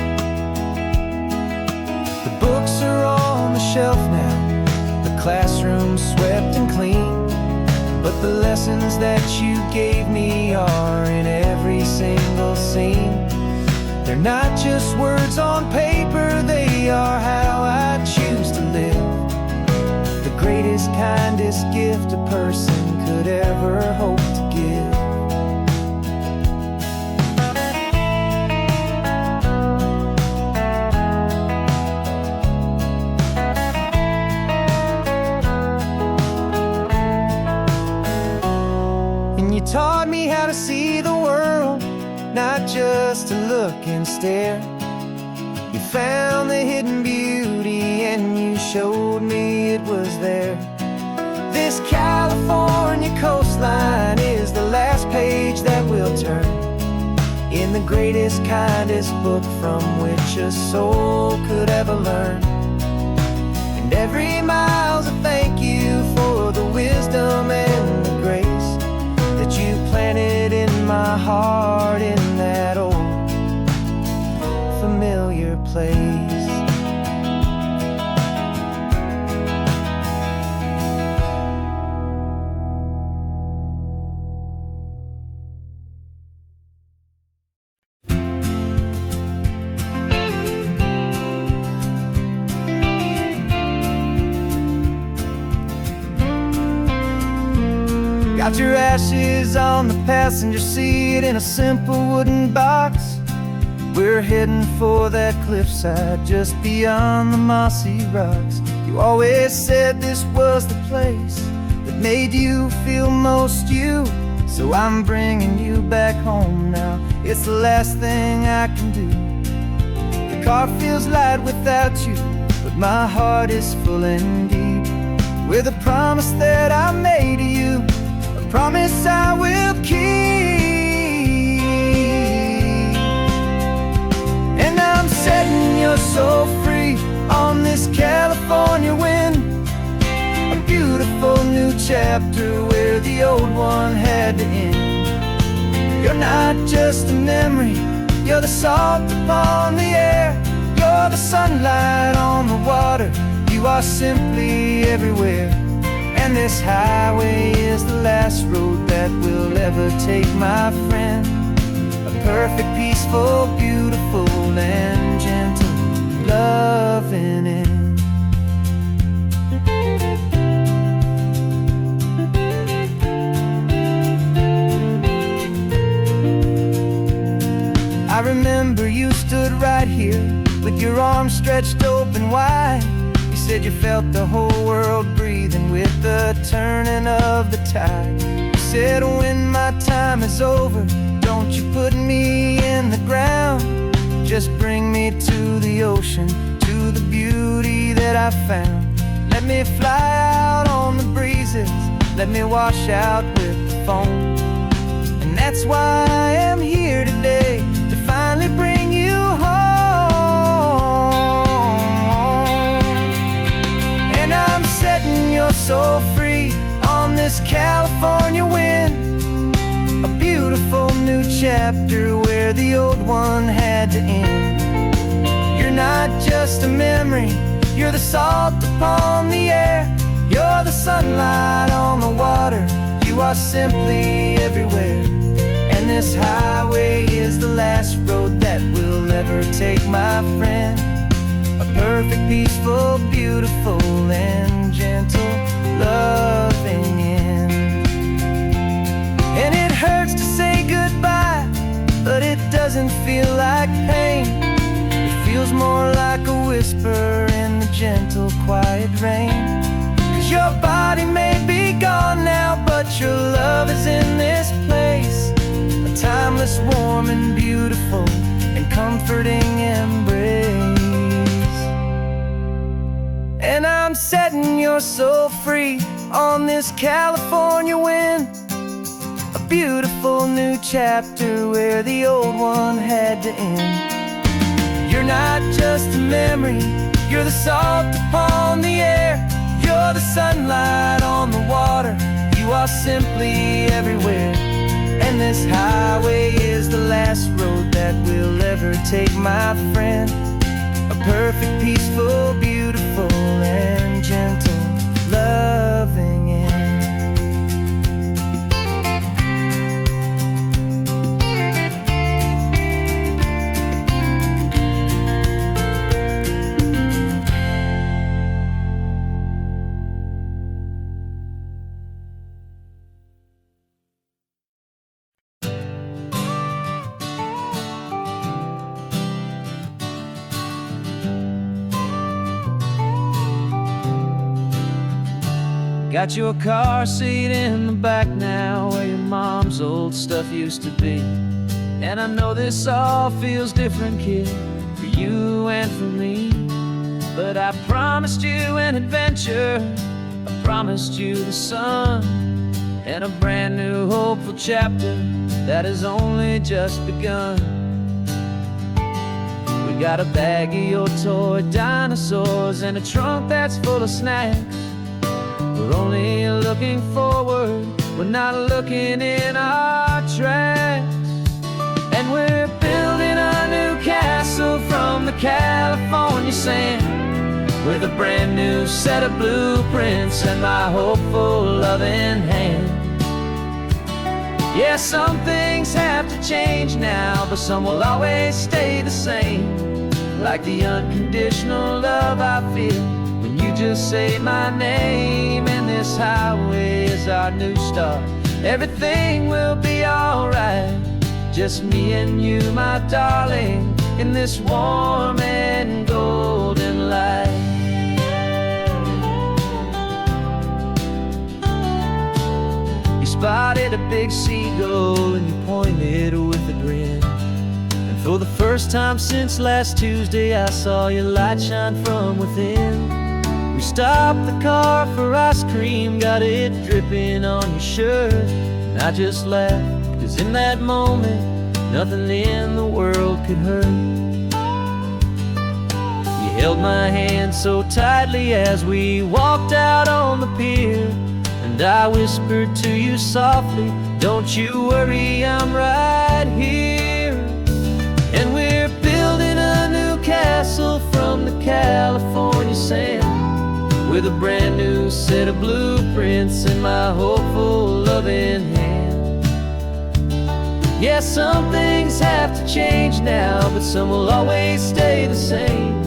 The books are on the shelf now, classroom swept and clean, but the lessons that you gave me are in every single scene. They're not just words on paper, they are how I choose to live. The greatest, kindest gift a person could ever hope to give. to look and stare. You found the hidden beauty and you showed me it was there. This California coastline is the last page that we'll turn in the greatest, kindest book from which a soul could ever learn. And every mile's a thank you for the wisdom and the grace that you planted in my heart in that old familiar place. Got your ashes on the passenger seat in a simple wooden box. We're heading for that cliffside just beyond the mossy rocks. You always said this was the place that made you feel most you. So I'm bringing you back home now. It's the last thing I can do. The car feels light without you, but my heart is full and deep with a promise that I made to you, a promise I will keep. And I'm setting your soul free on this California wind, a beautiful new chapter where the old one had to end. You're not just a memory, you're the salt upon the air, you're the sunlight on the water, you are simply everywhere. And this highway is the last road that we'll ever take, my friend. A perfect, peaceful, beautiful, and gentle loving end. I remember you stood right here with your arms stretched open wide. You said you felt the whole world breathing with the turning of the tide. You said when my time is over, don't you put me in the ground, just bring me to the ocean, to the beauty that I found. Let me fly out on the breezes, let me wash out with the foam. And that's why I am here today, to finally bring you home. And I'm setting your soul free on this California wind, a beautiful new chapter where the old one had to end. You're not just a memory, you're the salt upon the air, you're the sunlight on the water, you are simply everywhere. And this highway is the last road that we'll ever take, my friend. A perfect, peaceful, beautiful, and gentle loving end. And it hurts to say goodbye, but it doesn't feel like pain. It feels more like a whisper in the gentle, quiet rain. 'Cause your body may be gone now, but your love is in this place, a timeless, warm, and beautiful, and comforting embrace. And I'm setting your soul free on this California wind, a beautiful new chapter where the old one had to end. You're not just a memory, you're the salt upon the air, you're the sunlight on the water, you are simply everywhere. And this highway is the last road that we'll ever take, my friend. A perfect, peaceful, beautiful, and gentle loving end. Got your car seat in the back now, where your mom's old stuff used to be. And I know this all feels different, kid, for you and for me. But I promised you an adventure, I promised you the sun, and a brand new hopeful chapter that has only just begun. We got a bag of your toy dinosaurs and a trunk that's full of snacks. We're only looking forward, we're not looking in our tracks. And we're building a new castle from the California sand, with a brand new set of blueprints and my hopeful loving hand. Yeah, some things have to change now, but some will always stay the same. Like the unconditional love I feel when you just say my name. And this highway is our new start. Everything will be alright, just me and you, my darling, in this warm and golden light. You spotted a big seagull and you pointed with a grin. And for the first time since last Tuesday, I saw your light shine from within. We stopped the car for ice cream, got it dripping on your shirt. And I just laughed, 'cause in that moment, nothing in the world could hurt. You held my hand so tightly as we walked out on the pier, and I whispered to you softly, don't you worry, I'm right here. And we're building a new castle from the California sand, with a brand new set of blueprints in my hopeful loving hand. Yeah, some things have to change now, but some will always stay the same.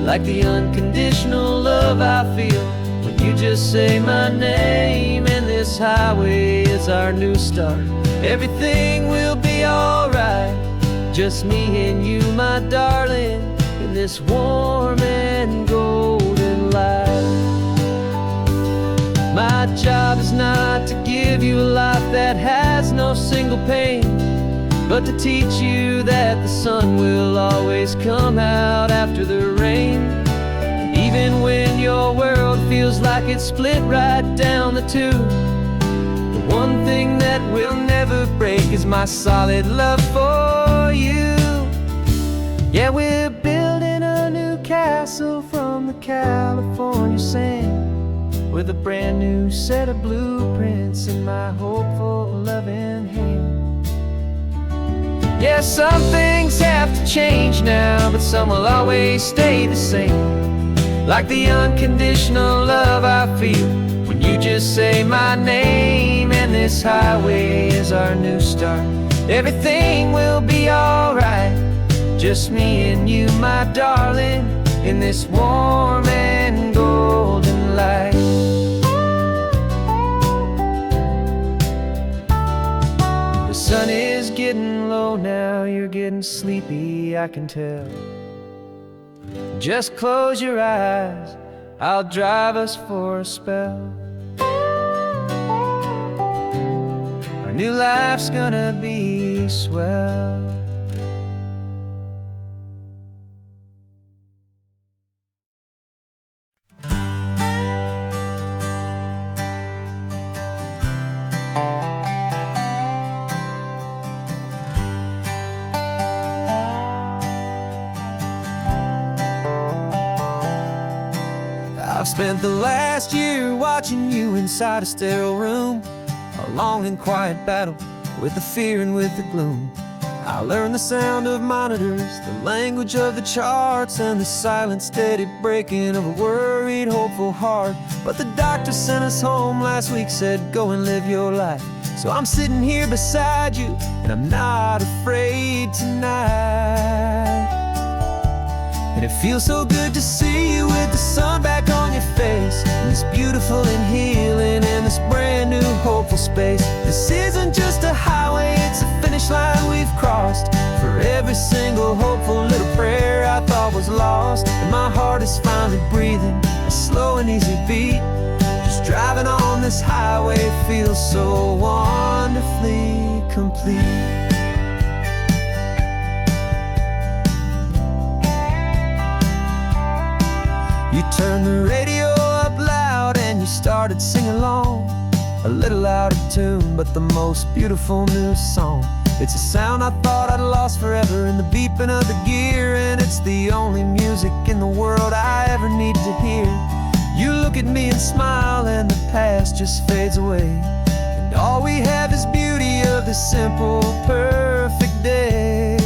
Like the unconditional love I feel when you just say my name. And this highway is our new start. Everything will be alright, just me and you, my darling, in this warm and golden light. My job is not to give you a life that has no single pain, but to teach you that the sun will always come out after the rain. And even when your world feels like it's split right down the two, the one thing that will never break is my solid love for you. Yeah, we're building a new castle from the California sand, with a brand new set of blueprints in my hopeful loving hand. Yeah, some things have to change now, but some will always stay the same. Like the unconditional love I feel when you just say my name. And this highway is our new start. Everything will be alright, just me and you, my darling, in this warm and golden light. The sun is getting low now, you're getting sleepy, I can tell. Just close your eyes, I'll drive us for a spell. Our new life's gonna be swell. I've spent the last year watching you inside a sterile room, a long and quiet battle with the fear and with the gloom. I learned the sound of monitors, the language of the charts, and the silent steady breaking of a worried, hopeful heart. But the doctor sent us home last week, said go and live your life. So I'm sitting here beside you, and I'm not afraid tonight. And it feels so good to see you with the sun back on your face, and this beautiful and healing in this brand new hopeful space. This isn't just a highway, it's a finish line we've crossed. For every single hopeful little prayer I thought was lost, and my heart is finally breathing a slow and easy beat. Just driving on this highway feels so wonderfully complete. Turn the radio up loud and you started singing along. A little out of tune, but the most beautiful new song. It's a sound I thought I'd lost forever in the beeping of the gear, and it's the only music in the world I ever need to hear. You look at me and smile, and the past just fades away, and all we have is beauty of this simple, perfect day.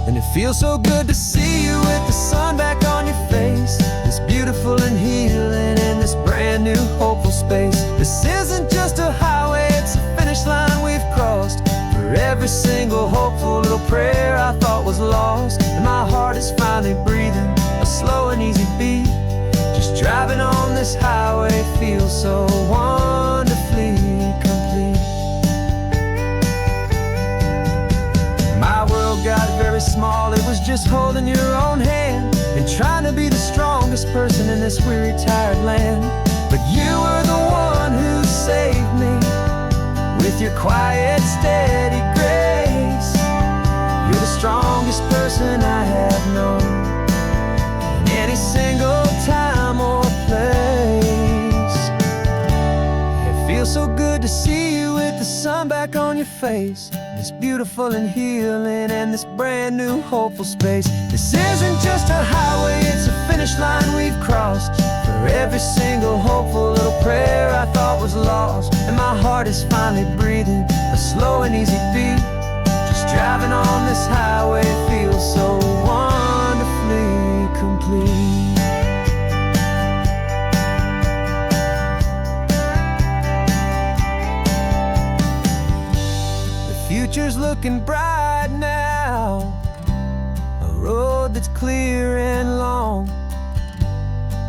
And it feels so good to see you with the sun back on your face, this beautiful and healing in this brand new hopeful space. This isn't just a highway, it's a finish line we've crossed. For every single hopeful little prayer I thought was lost, and my heart is finally breathing a slow and easy beat. Just driving on this highway feels so wonderfully complete. My world got very small, it was just holding your own hand and trying to be the strongest person in this weary, tired land. But you were the one who saved me with your quiet, steady grace. You're the strongest person I have known in any single time or place. It feels so good to see you with the sun back on your face, this beautiful and healing and this brand new hopeful space. This isn't just a highway, it's a finish line we've crossed. For every single hopeful little prayer I thought was lost, and my heart is finally breathing a slow and easy beat. Just driving on this highway feels so wonderfully complete. Future's looking bright now, a road that's clear and long.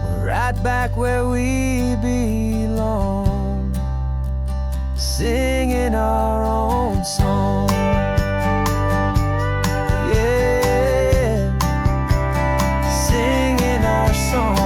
We're right back where we belong, singing our own song. Yeah, singing our song.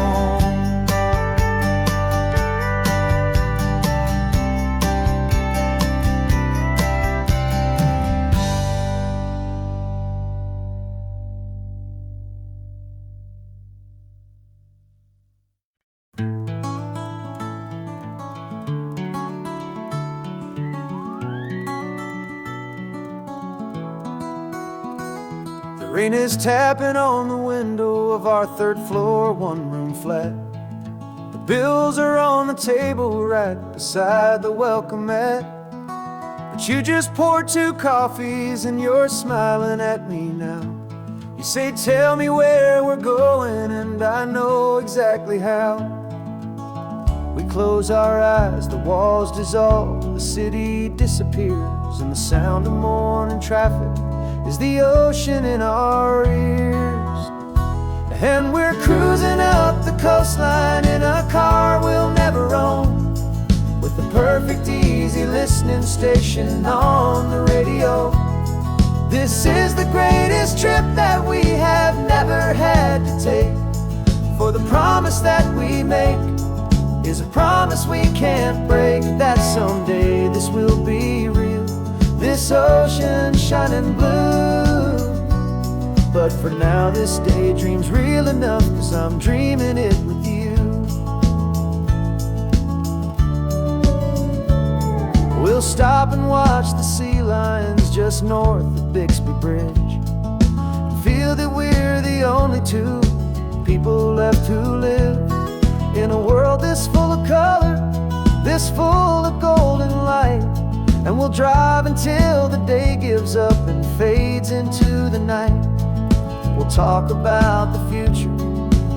Rain is tapping on the window of our third floor, one-room flat. The bills are on the table right beside the welcome mat. But you just poured 2 coffees and you're smiling at me now. You say, tell me where we're going, and I know exactly how. We close our eyes, the walls dissolve, the city disappears, and the sound of morning traffic is the ocean in our ears. And we're cruising up the coastline in a car we'll never own, with the perfect easy listening station on the radio. This is the greatest trip that we have never had to take, for the promise that we make is a promise we can't break, that someday this will be real, this ocean shining blue. But for now this daydream's real enough, 'cause I'm dreaming it with you. We'll stop and watch the sea lions just north of Bixby Bridge, feel that we're the only 2 people left who live in a world this full of color, this full of golden light. And we'll drive until the day gives up and fades into the night. We'll talk about the future,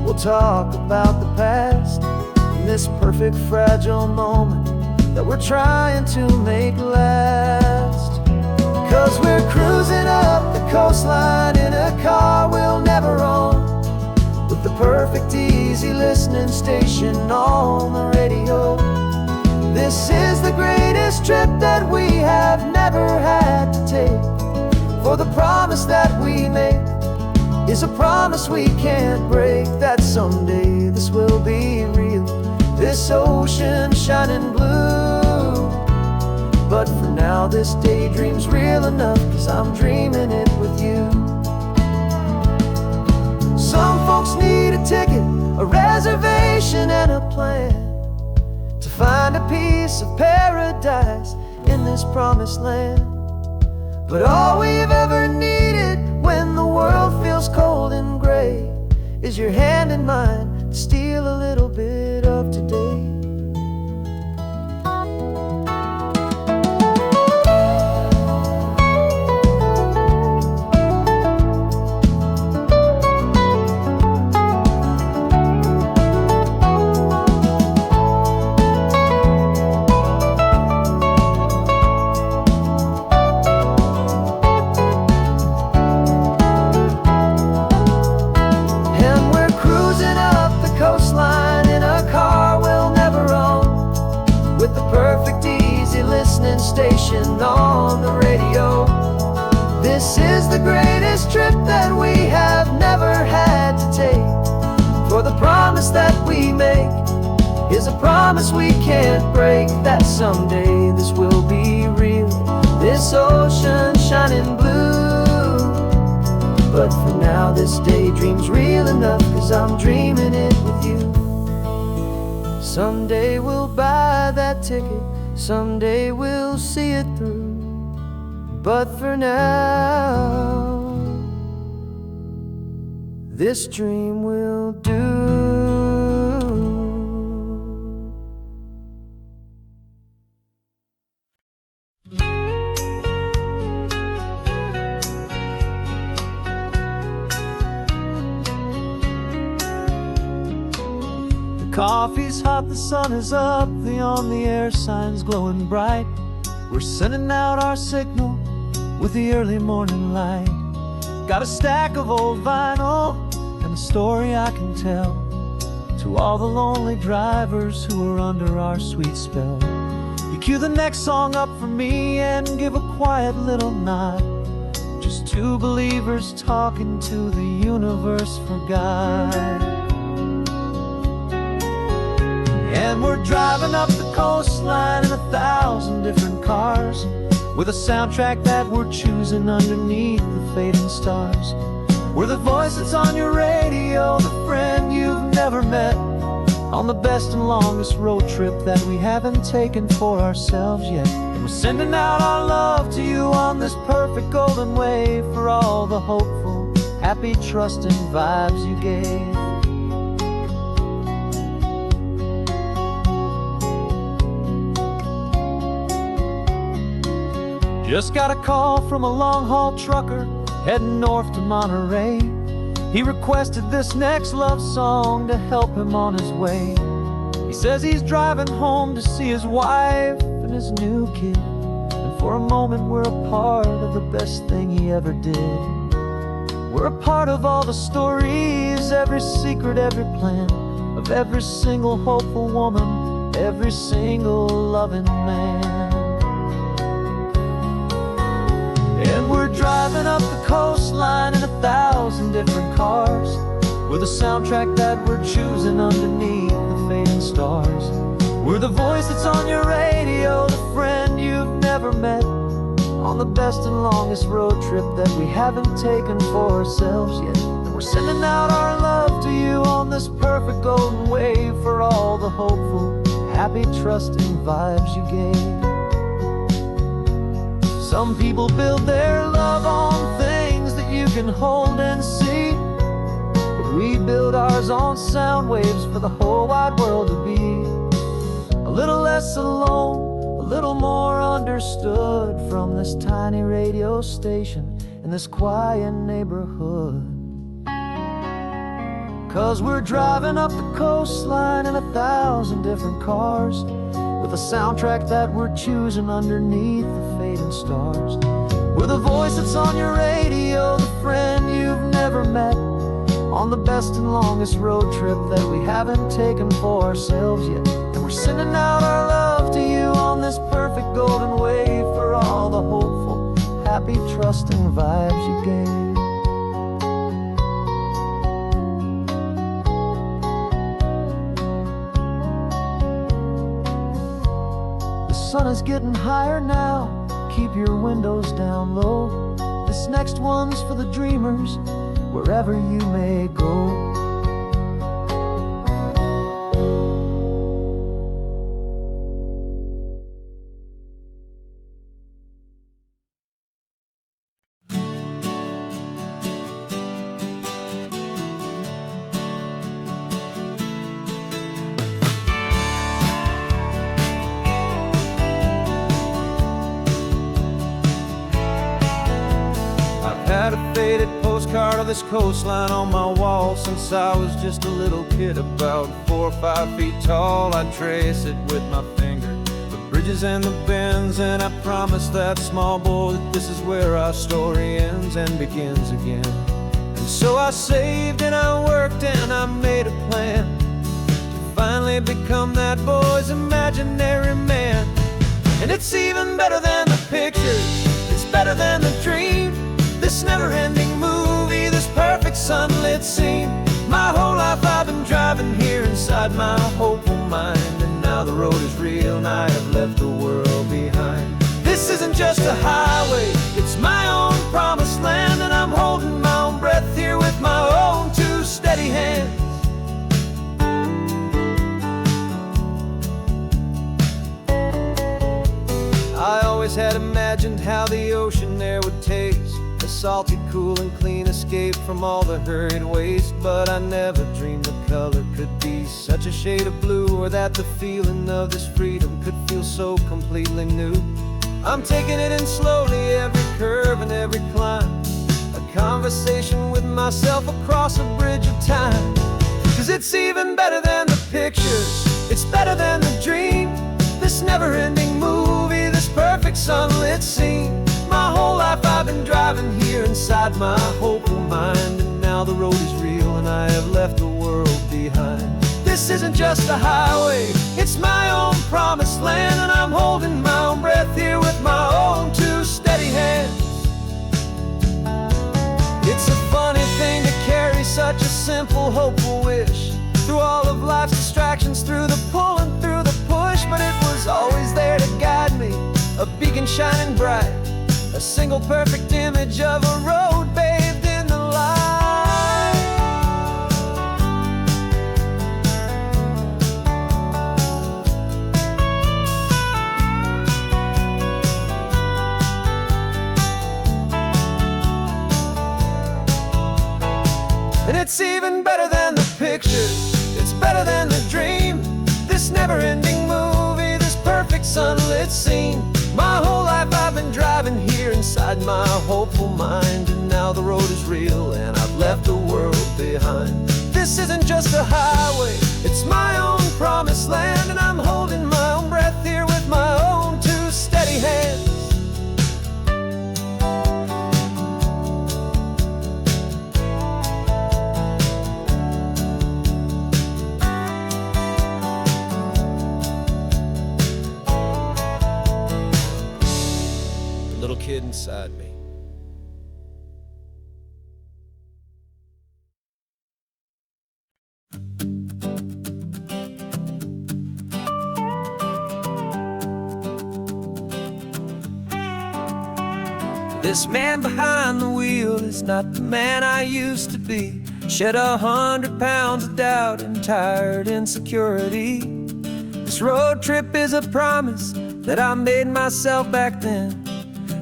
we'll talk about the past, in this perfect fragile moment that we're trying to make last. 'Cause we're cruising up the coastline in a car we'll never own, with the perfect easy listening station on the radio. This is the greatest trip that we have never had to take, for the promise that we make is a promise we can't break, that someday this will be real, this ocean shining blue. But for now this daydream's real enough, 'cause I'm dreaming it with you. Some folks need a ticket piece of paradise in this promised land. But all we've ever needed when the world feels cold and gray is your hand in mine to steal a little bit of today. Station on the radio. This is the greatest trip that we have never had to take. For the promise that we make is a promise we can't break, that someday this will be real, this ocean shining blue. But for now this daydream's real enough, 'cause I'm dreaming it with you. Someday we'll buy that ticket, someday we'll see it through. But for now, this dream will do. Coffee's hot, the sun is up, the on-the-air sign's glowing bright. We're sending out our signal with the early morning light. Got a stack of old vinyl and a story I can tell to all the lonely drivers who are under our sweet spell. You cue the next song up for me and give a quiet little nod. Just two believers talking to the universe for God. And we're driving up the coastline in 1,000 different cars, with a soundtrack that we're choosing underneath the fading stars. We're the voice that's on your radio, the friend you've never met, on the best and longest road trip that we haven't taken for ourselves yet. And we're sending out our love to you on this perfect golden wave, for all the hopeful, happy, trusting vibes you gave. Just got a call from a long-haul trucker heading north to Monterey. He requested this next love song to help him on his way. He says he's driving home to see his wife and his new kid, and for a moment we're a part of the best thing he ever did. We're a part of all the stories, every secret, every plan, of every single hopeful woman, every single loving man. And we're driving up the coastline in 1,000 different cars, with a soundtrack that we're choosing underneath the fading stars. We're the voice that's on your radio, the friend you've never met, on the best and longest road trip that we haven't taken for ourselves yet. And we're sending out our love to you on this perfect golden wave, for all the hopeful, happy, trusting vibes you gave. Some people build their love on things that you can hold and see, but we build ours on sound waves for the whole wide world to be a little less alone, a little more understood, from this tiny radio station in this quiet neighborhood. 'Cause we're driving up the coastline in 1,000 different cars, with a soundtrack that we're choosing underneath the fading stars. We're the voice that's on your radio, the friend you've never met, on the best and longest road trip that we haven't taken for ourselves yet. And we're sending out our love to you on this perfect golden wave, for all the hopeful, happy, trusting vibes you gave. The sun is getting higher now, keep your windows down low. This next one's for the dreamers, wherever you may go. had a faded postcard of this coastline on my wall since I was just a little kid, about 4 or 5 feet tall. I trace it with my finger, the bridges and the bends, and I promised that small boy that this is where our story ends and begins again. And so I saved and I worked and I made a plan to finally become that boy's imaginary man. And it's even better than the pictures, it's better than the dream, this never-ending movie, this perfect sunlit scene. My whole life I've been driving here inside my hopeful mind, and now the road is real and I have left the world behind. This isn't just a highway, it's my own promised land, and I'm holding my own breath here with my own two steady hands. I always had imagined how the ocean air would taste, a salty, cool and clean escape from all the hurried waste. But I never dreamed the color could be such a shade of blue, or that the feeling of this freedom could feel so completely new. I'm taking it in slowly, every curve and every climb, a conversation with myself across a bridge of time. 'Cause it's even better than the pictures, it's better than the dream, this never-ending movie, this perfect sunlit scene. My whole life I've been driving here inside my hopeful mind, and now the road is real and I have left the world behind. This isn't just a highway, it's my own promised land, and I'm holding my own breath here with my own two steady hands. It's a funny thing to carry such a simple, hopeful wish through all of life's distractions, through the pull and through the push. But it was always there to guide me, a beacon shining bright, a single perfect image of a road bathed in the light. And it's even better than the pictures, it's better than the dream, this never-ending movie, this perfect sunlit scene. My whole life I've been driving here inside my hopeful mind, and now the road is real and I've left the world behind. This isn't just a highway, it's my own promised land, and I'm holding my own breath here with my own two steady hands. Little kid inside me. This man behind the wheel is not the man I used to be. Shed 100 pounds of doubt and tired insecurity. This road trip is a promise that I made myself back then,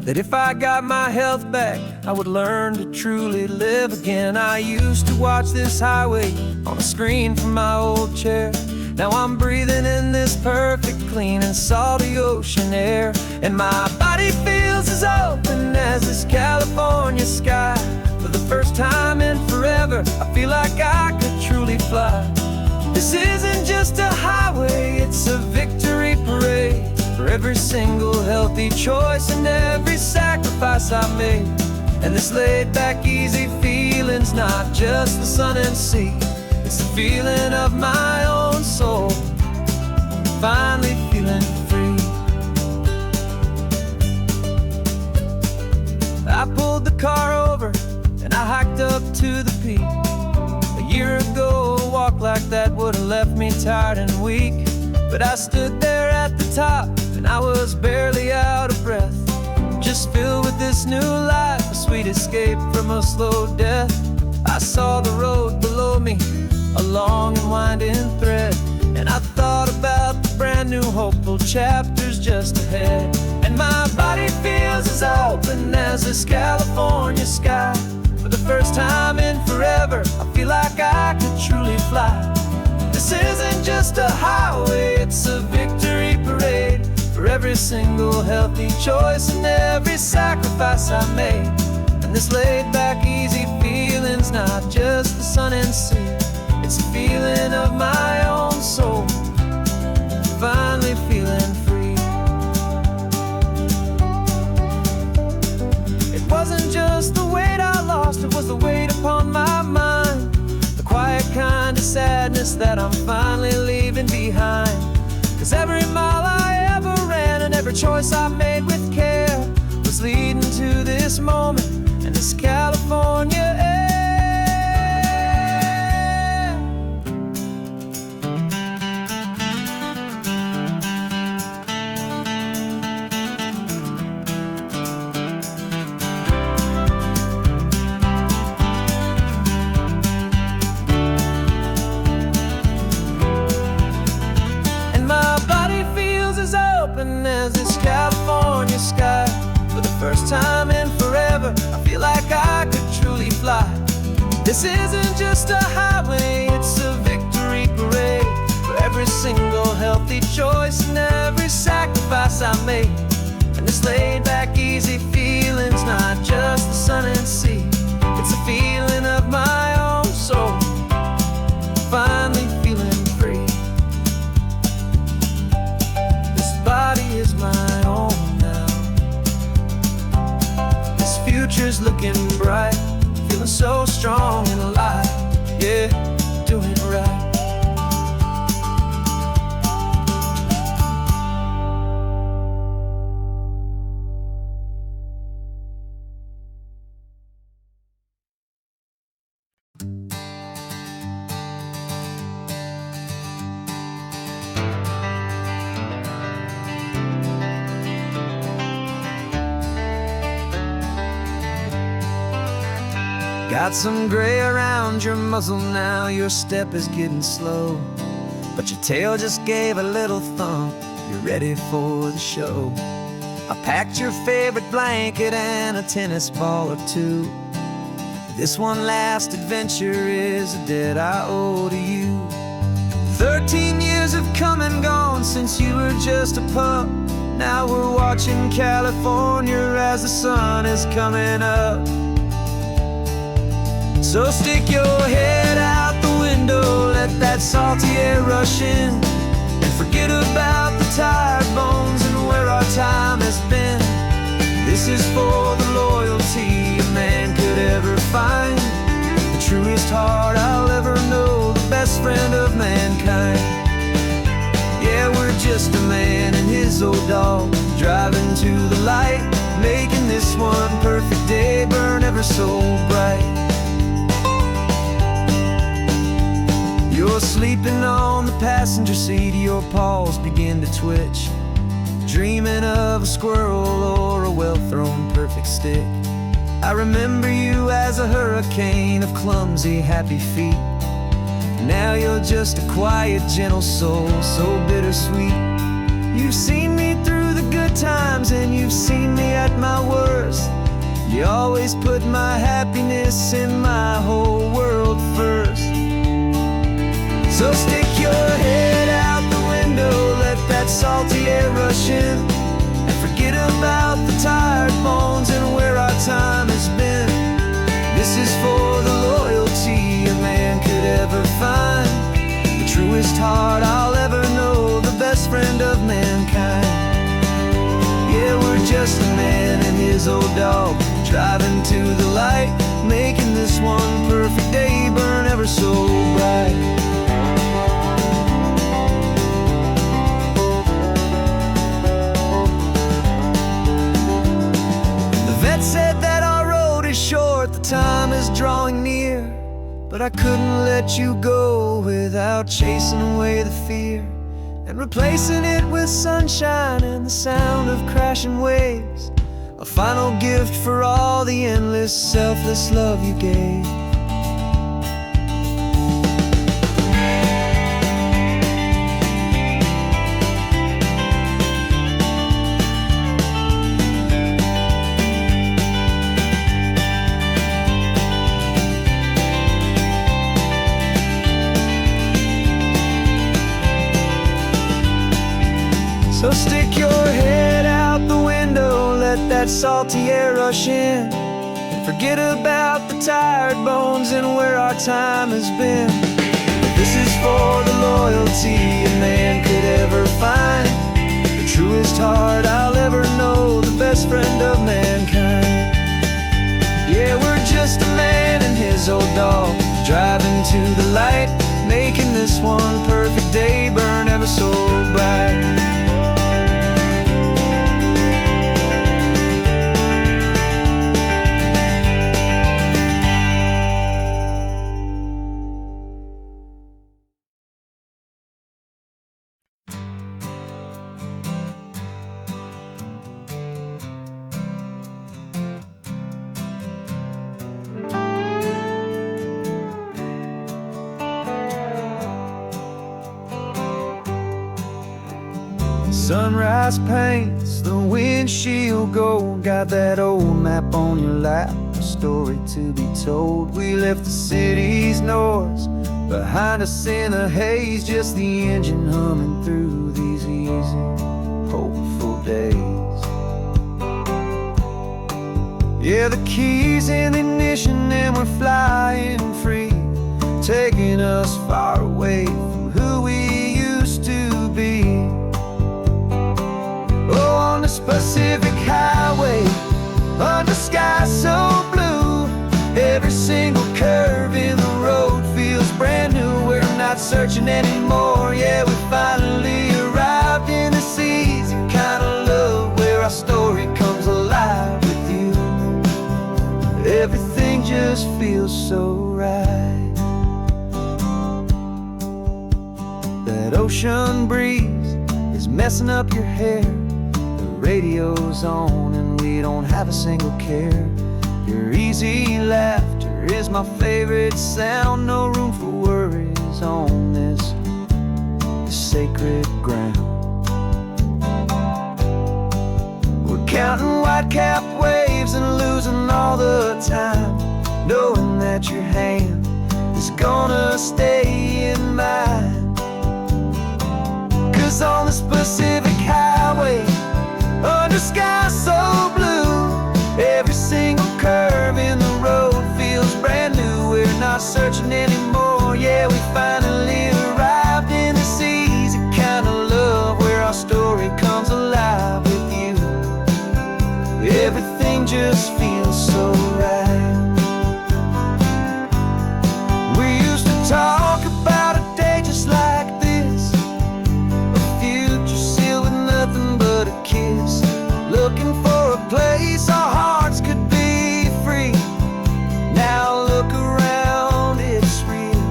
that if I got my health back, I would learn to truly live again. I used to watch this highway on a screen from my old chair. Now I'm breathing in this perfect, clean and salty ocean air, and my body feels as open as this California sky. For the first time in forever, I feel like I could truly fly. This isn't just a highway, it's a victory parade for every single healthy choice and every sacrifice I made. And this laid back, easy feeling's not just the sun and sea, it's the feeling of my own soul, finally feeling free. I pulled the car over and I hiked up to the peak. A year ago, a walk like that would have left me tired and weak, but I stood there at the top and I was barely out of breath, just filled with this new life, a sweet escape from a slow death. I saw the road below me, a long and winding thread, and I thought about the brand new hopeful chapters just ahead. And my body feels as open as this California sky. For the first time in forever, I feel like I could truly fly. This isn't just a highway, it's a victory parade for every single healthy choice and every sacrifice I made. And this laid-back, easy feeling's not just the sun and sea. It's a feeling of my own soul, finally feeling free. It wasn't just the weight I lost, it was the weight upon my mind, the quiet kind of sadness that I'm finally leaving behind. 'Cause every mile I ever ran and every choice I made with care was leading to this moment and this California air. As this California sky, for the first time in forever, I feel like I could truly fly. This isn't just a highway, it's a victory parade for every single healthy choice and every sacrifice I made. And this laid-back, easy feeling's not just the sun and sea, it's a feeling of my own soul, finally feeling free. Body is my own now. This future's looking bright, feeling so strong and alive. Yeah, doing it right. Got some gray around your muzzle now, your step is getting slow, but your tail just gave a little thump, you're ready for the show. I packed your favorite blanket and a tennis ball or two. This one last adventure is a debt I owe to you. 13 years have come and gone since you were just a pup. Now we're watching California as the sun is coming up. So stick your head out the window, let that salty air rush in, and forget about the tired bones and where our time has been. This is for the loyalty a man could ever find, the truest heart I'll ever know, the best friend of mankind. Yeah, we're just a man and his old dog, driving to the light, making this one perfect day burn ever so bright. You're sleeping on the passenger seat, your paws begin to twitch, dreaming of a squirrel or a well-thrown perfect stick. I remember you as a hurricane of clumsy, happy feet. Now you're just a quiet, gentle soul, so bittersweet. You've seen me through the good times and you've seen me at my worst. You always put my happiness in my whole world first. So stick your head out the window, let that salty air rush in, and forget about the tired bones and where our time has been. This is for the loyalty a man could ever find, the truest heart I'll ever know, the best friend of mankind. Yeah, we're just a man and his old dog, driving to the light, making this one perfect day burn ever so bright. Said that our road is short, the time is drawing near, but I couldn't let you go without chasing away the fear and replacing it with sunshine and the sound of crashing waves, a final gift for all the endless, selfless love you gave. So stick your head out the window, let that salty air rush in, and Forget about the tired bones and where our time has been. This is for the loyalty a man could ever find, the truest heart I'll ever know, the best friend of mankind. Yeah, we're just a man and his old dog, driving to the light, making this one perfect day burn ever so bright. Sunrise paints the windshield gold, got that old map on your lap, a story to be told. We left the city's noise behind us in the haze, just the engine humming through these easy, hopeful days. Yeah, the keys in the ignition and we're flying free, taking us far away from who we used to be. Oh, on this Pacific highway, under sky so blue, every single curve in the road feels brand new. We're not searching anymore, yeah, we finally arrived in this easy kind of love, where our story comes alive with you. Everything just feels so right. That ocean breeze is messing up your hair, radio's on and we don't have a single care. Your easy laughter is my favorite sound, no room for worries on this sacred ground. We're counting white-capped waves and losing all the time, knowing that your hand is gonna stay in mine. 'Cause on this Pacific highway, under sky so blue, every single curve in the road feels brand new. We're not searching anymore, yeah, we finally arrived in this easy kind of love, where our story comes alive with you. Everything just feels so right. We used to talk about a day just like this, a future sealed with nothing but a kiss, looking for a place our hearts could be free. Now look around, it's real.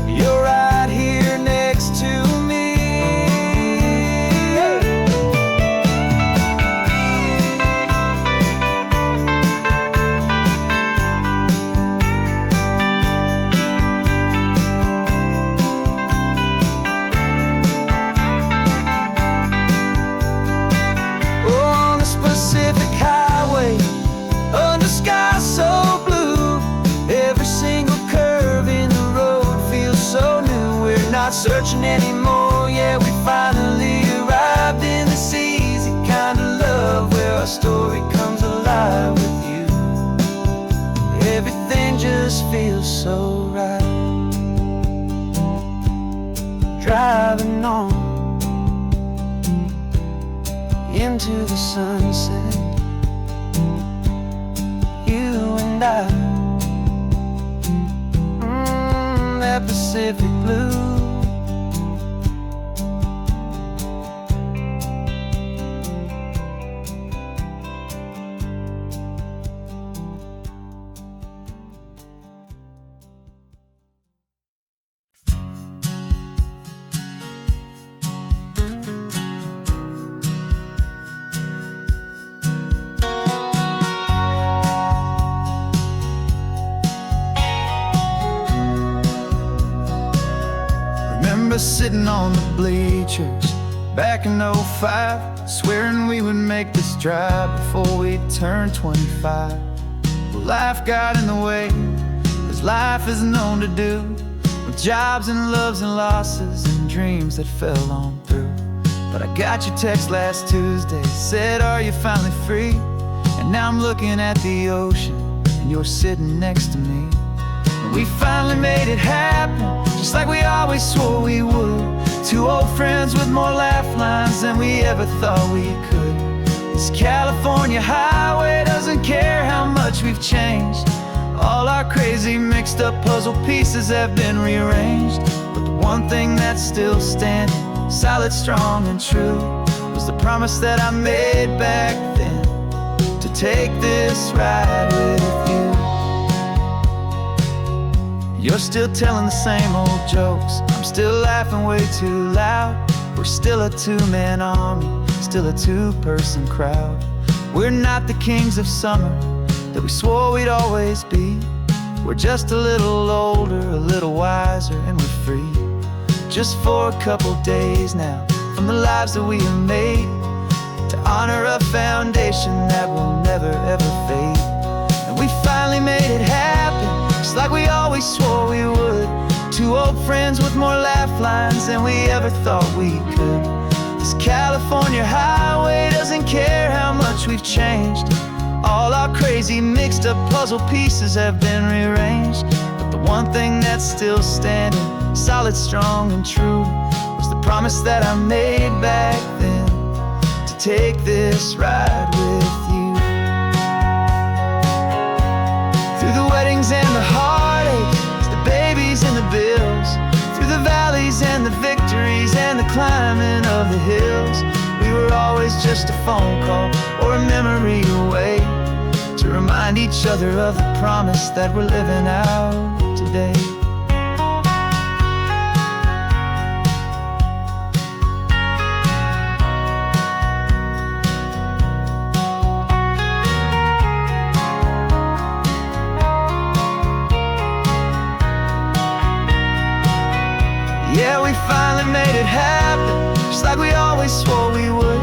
You're right here next to me. Pacific highway, under sky so blue, every single curve in the road feels so new. We're not searching anymore, yeah, we finally arrived in this easy kind of love, where our story comes alive with you. Everything just feels so right. Driving on into the sunset, you and I, that Pacific blue. Sitting on the bleachers back in '05, swearing we would make this drive before we turned 25. Well, life got in the way, as life is known to do, with jobs and loves and losses and dreams that fell on through. But I got your text last Tuesday, said, are you finally free? And now I'm looking at the ocean, and you're sitting next to me. And we finally made it happen, just like we always swore we would. Two old friends with more laugh lines than we ever thought we could. This California highway doesn't care how much we've changed. All our crazy mixed up puzzle pieces have been rearranged. But the one thing that's still standing, solid, strong, and true, was the promise that I made back then, to take this ride with you. You're still telling the same old jokes, I'm still laughing way too loud. We're still a two-man army, still a two-person crowd. We're not the kings of summer that we swore we'd always be. We're just a little older, a little wiser, and we're free. Just for a couple days now, from the lives that we have made, to honor a foundation that will never ever fade. And we finally made it happen, just like we always swore we would. Two old friends with more laugh lines than we ever thought we could. This California highway doesn't care how much we've changed. All our crazy mixed up puzzle pieces have been rearranged. But the one thing that's still standing, solid, strong, and true, was the promise that I made back then, to take this ride with you. Through the weddings and the heartaches, the babies and the bills, through the valleys and the victories and the climbing of the hills, we were always just a phone call or a memory away, to remind each other of the promise that we're living out today. Yeah, we finally made it happen, just like we always swore we would.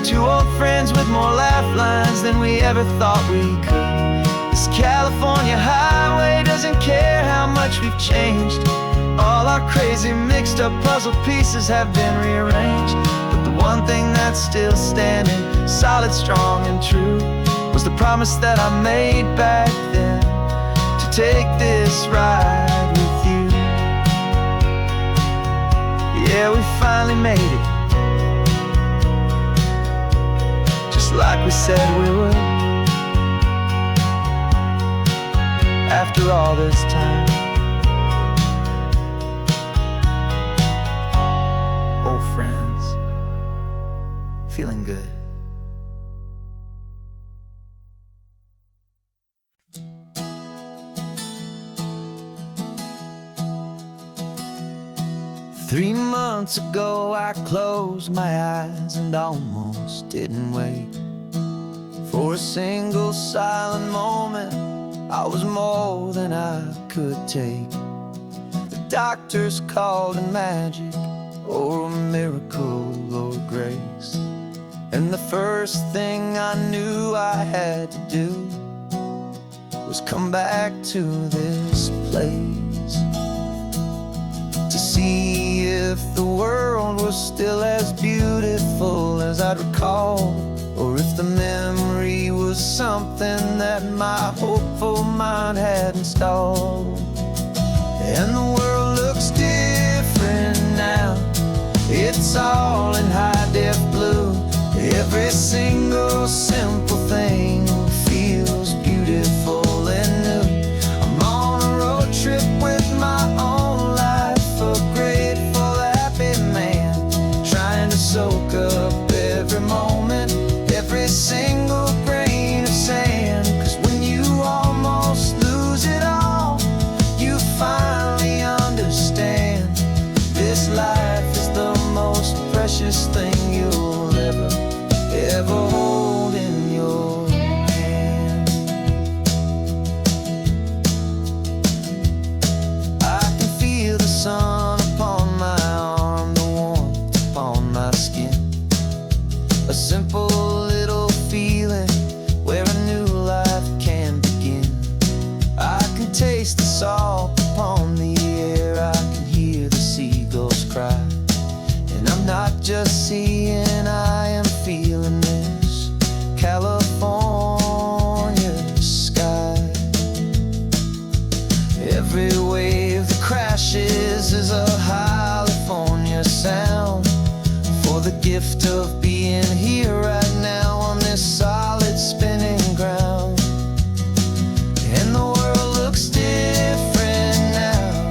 Two old friends with more laugh lines than we ever thought we could. This California highway doesn't care how much we've changed. All our crazy mixed up puzzle pieces have been rearranged. But the one thing that's still standing, solid, strong, and true, was the promise that I made back then, to take this ride with you. Yeah, we finally made it, just like we said we would. After all this time, old friends, feeling good. Three months ago I closed my eyes and almost didn't wait for a single silent moment. I was more than I could take. The doctors called it magic, or a miracle, or grace. And the first thing I knew I had to do was come back to this place, to see if the world was still as beautiful as I'd recall, or if the memory was something that my hopeful mind had installed. And the world looks different now, it's all in high-def blue. Every single simple thing feels beautiful and new. I'm on a road trip with my own life, a grateful, happy man, trying to soak up every moment, every single grain of sand. 'Cause when you almost lose it all, you finally understand this life is the most precious thing you'll ever hold in your hand. I can feel the sun upon my arm, the warmth upon my skin, a simple little feeling where a new life can begin. I can taste the salt upon the air, I can hear the seagulls cry, and I'm not just seeing, I am feeling this California every wave that crashes is a California sound. For the gift of being here right now on this solid spinning ground. And the world looks different now.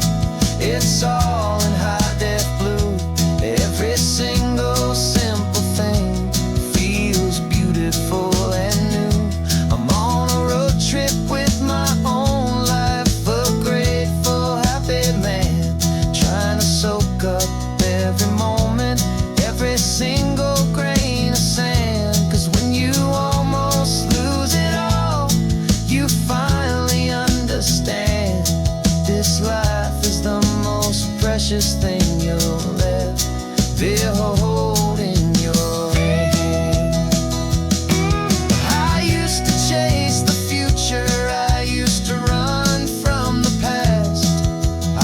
It's all in high def blue. Every single simple thing feels beautiful and new. I'm on a road trip with my own life, a grateful, happy man, trying to soak up every moment, every single grain of sand. 'Cause when you almost lose it all, you finally understand this life is the most precious thing you'll ever hold in your hand. I used to chase the future, I used to run from the past.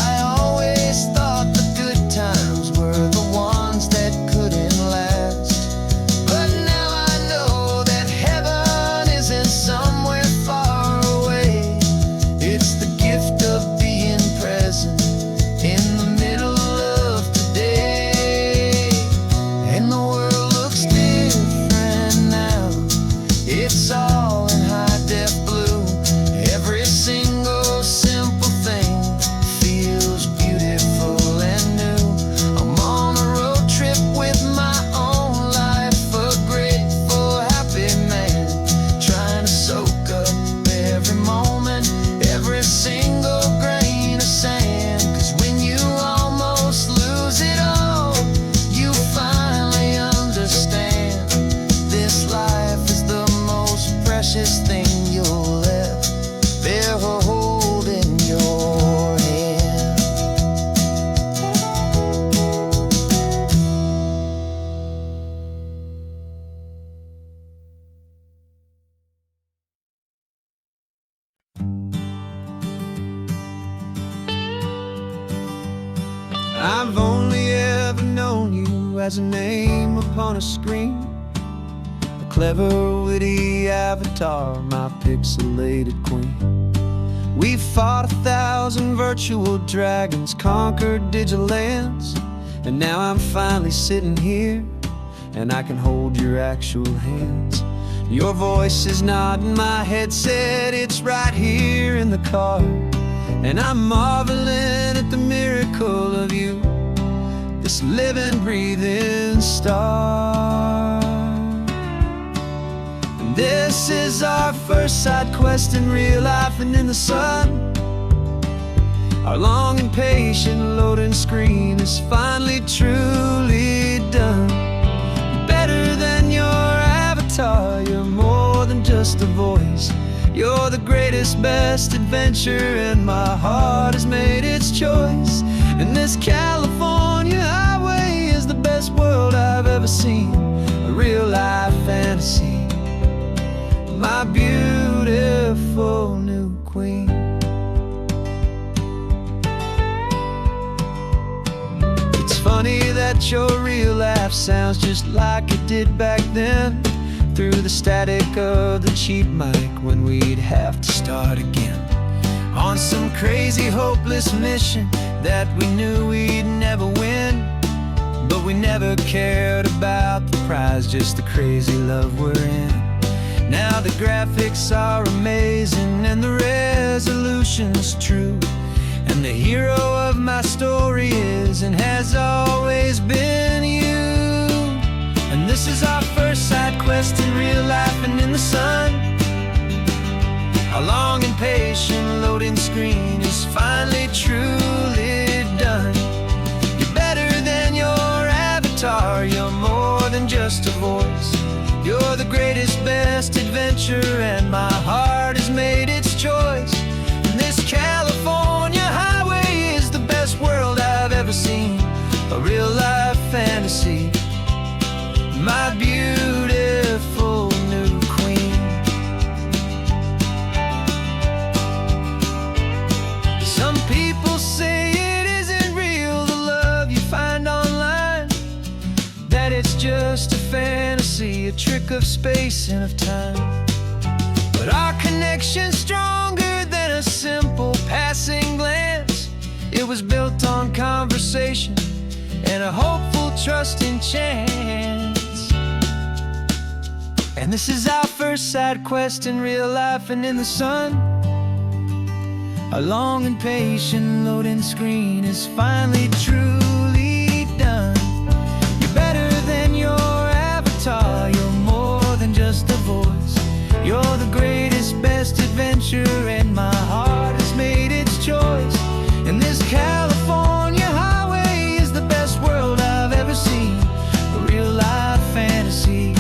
I always thought the good times were the ones that couldn't last. But now I know that heaven isn't somewhere far away. It's the gift of being present in the middle of the day. And the world looks different now. It's all in high def blue. Every single simple thing feels beautiful and new. I'm on a road trip with my own life, a grateful, happy man, trying to soak up every moment, every single grain of sand. 'Cause when you almost lose it all, you finally understand this life is the most precious thing you'll ever hold in your hand. I've only ever known you as a name upon a screen, a clever, witty avatar, my pixelated queen. We fought 1,000 virtual dragons, conquered digital lands, and now I'm finally sitting here, and I can hold your actual hands. Your voice is not in my headset, it's right here in the car. And I'm marveling at the miracle of you, this living, breathing star. And this is our first side quest in real life and in the sun. Our long and patient loading screen is finally truly done. Better than your avatar, you're more than just a voice. You're the greatest, best adventure, and my heart has made its choice. And this California highway is the best world I've ever seen, a real life fantasy, my beautiful new queen. It's funny that your real life sounds just like it did back then, through the static of the cheap mic when we'd have to start again on some crazy, hopeless mission that we knew we'd never win. But we never cared about the prize, just the crazy love we're in. Now the graphics are amazing and the resolution's true, and the hero of my story is and has always been you. And this is our first side quest in real life and in the sun. Our long and patient loading screen is finally truly done. You're better than your avatar, you're more than just a voice. You're the greatest, best adventure, and my heart has made its choice. And this California highway is the best world I've ever seen, a real life fantasy, my beautiful new queen. Some people say it isn't real, the love you find online, that it's just a fantasy, a trick of space and of time. But our connection's stronger than a simple passing glance. and a hopeful, trusting chance. And this is our first side quest in real life and in the sun. Our long and patient loading screen is finally truly done. You're better than your avatar, you're more than just a voice. You're the greatest, best adventure, and my heart has made its choice. And this California highway is the best world I've ever seen. A real life fantasy,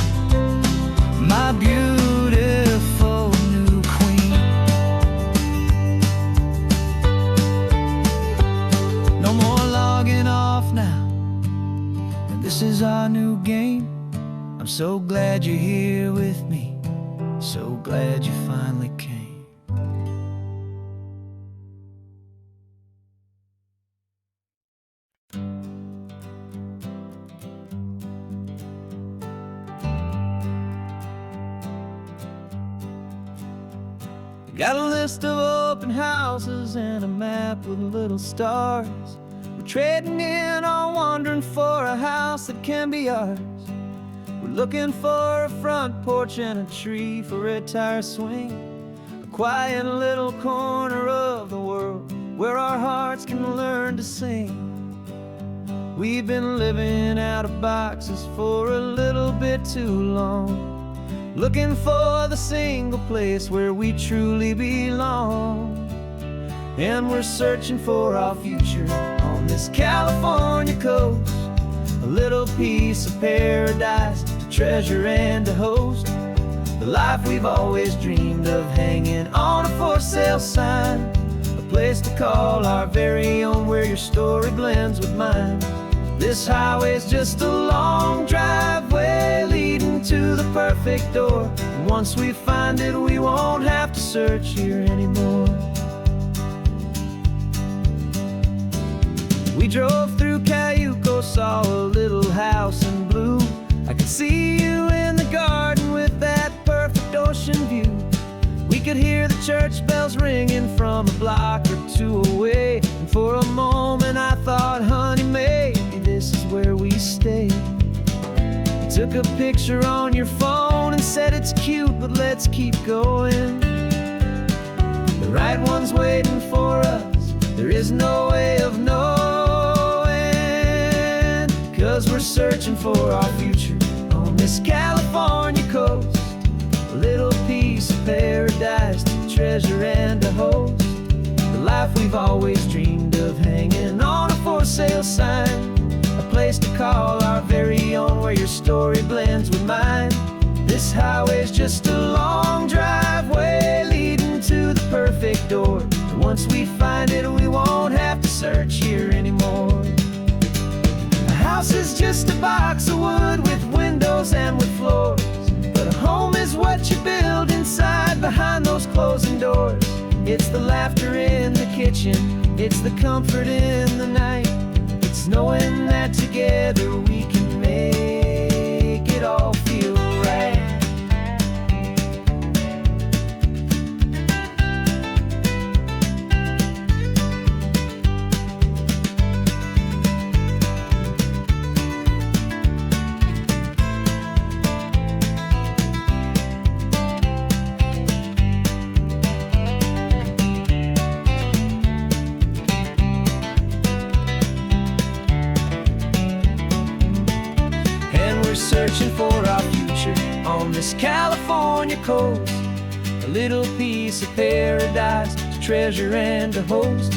my beautiful new queen. No more logging off now, and this is our new game. I'm so glad you're here with me, so glad you finally came. Got a list of open houses and a map with little stars. We're trading in or wandering for a house that can be ours. We're looking for a front porch and a tree for a tire swing. A quiet little corner of the world where our hearts can learn to sing. We've been living out of boxes for a little bit too long, looking for the single place where we truly belong. And we're searching for our future on this California coast, a little piece of paradise to treasure and to host. The life we've always dreamed of, hanging on a for sale sign, a place to call our very own, where your story blends with mine. This highway's just a long driveway leading to the perfect door. And once we find it, we won't have to search here anymore. We drove through Cayuco, saw a little house in blue. I could see you in the garden with that perfect ocean view. We could hear the church bells ringing from a block or two away. And for a moment I thought, honey, maybe this is where we stay. You took a picture on your phone and said it's cute, but let's keep going. The right one's waiting for us, there is no way of knowing. 'Cause we're searching for our future on this California coast, a little piece of paradise to treasure and to host. The life we've always dreamed of, hanging on a for sale sign, a place to call our very own, where your story blends with mine. This highway's just a long driveway leading to the perfect door. And once we find it, we won't have to search here anymore. A house is just a box of wood with windows and with floors, but a home is what you build inside behind those closing doors. It's the laughter in the kitchen, it's the comfort in the night. It's knowing that together we can make it all feel right. Searching for our future on this California coast, a little piece of paradise to treasure and to host.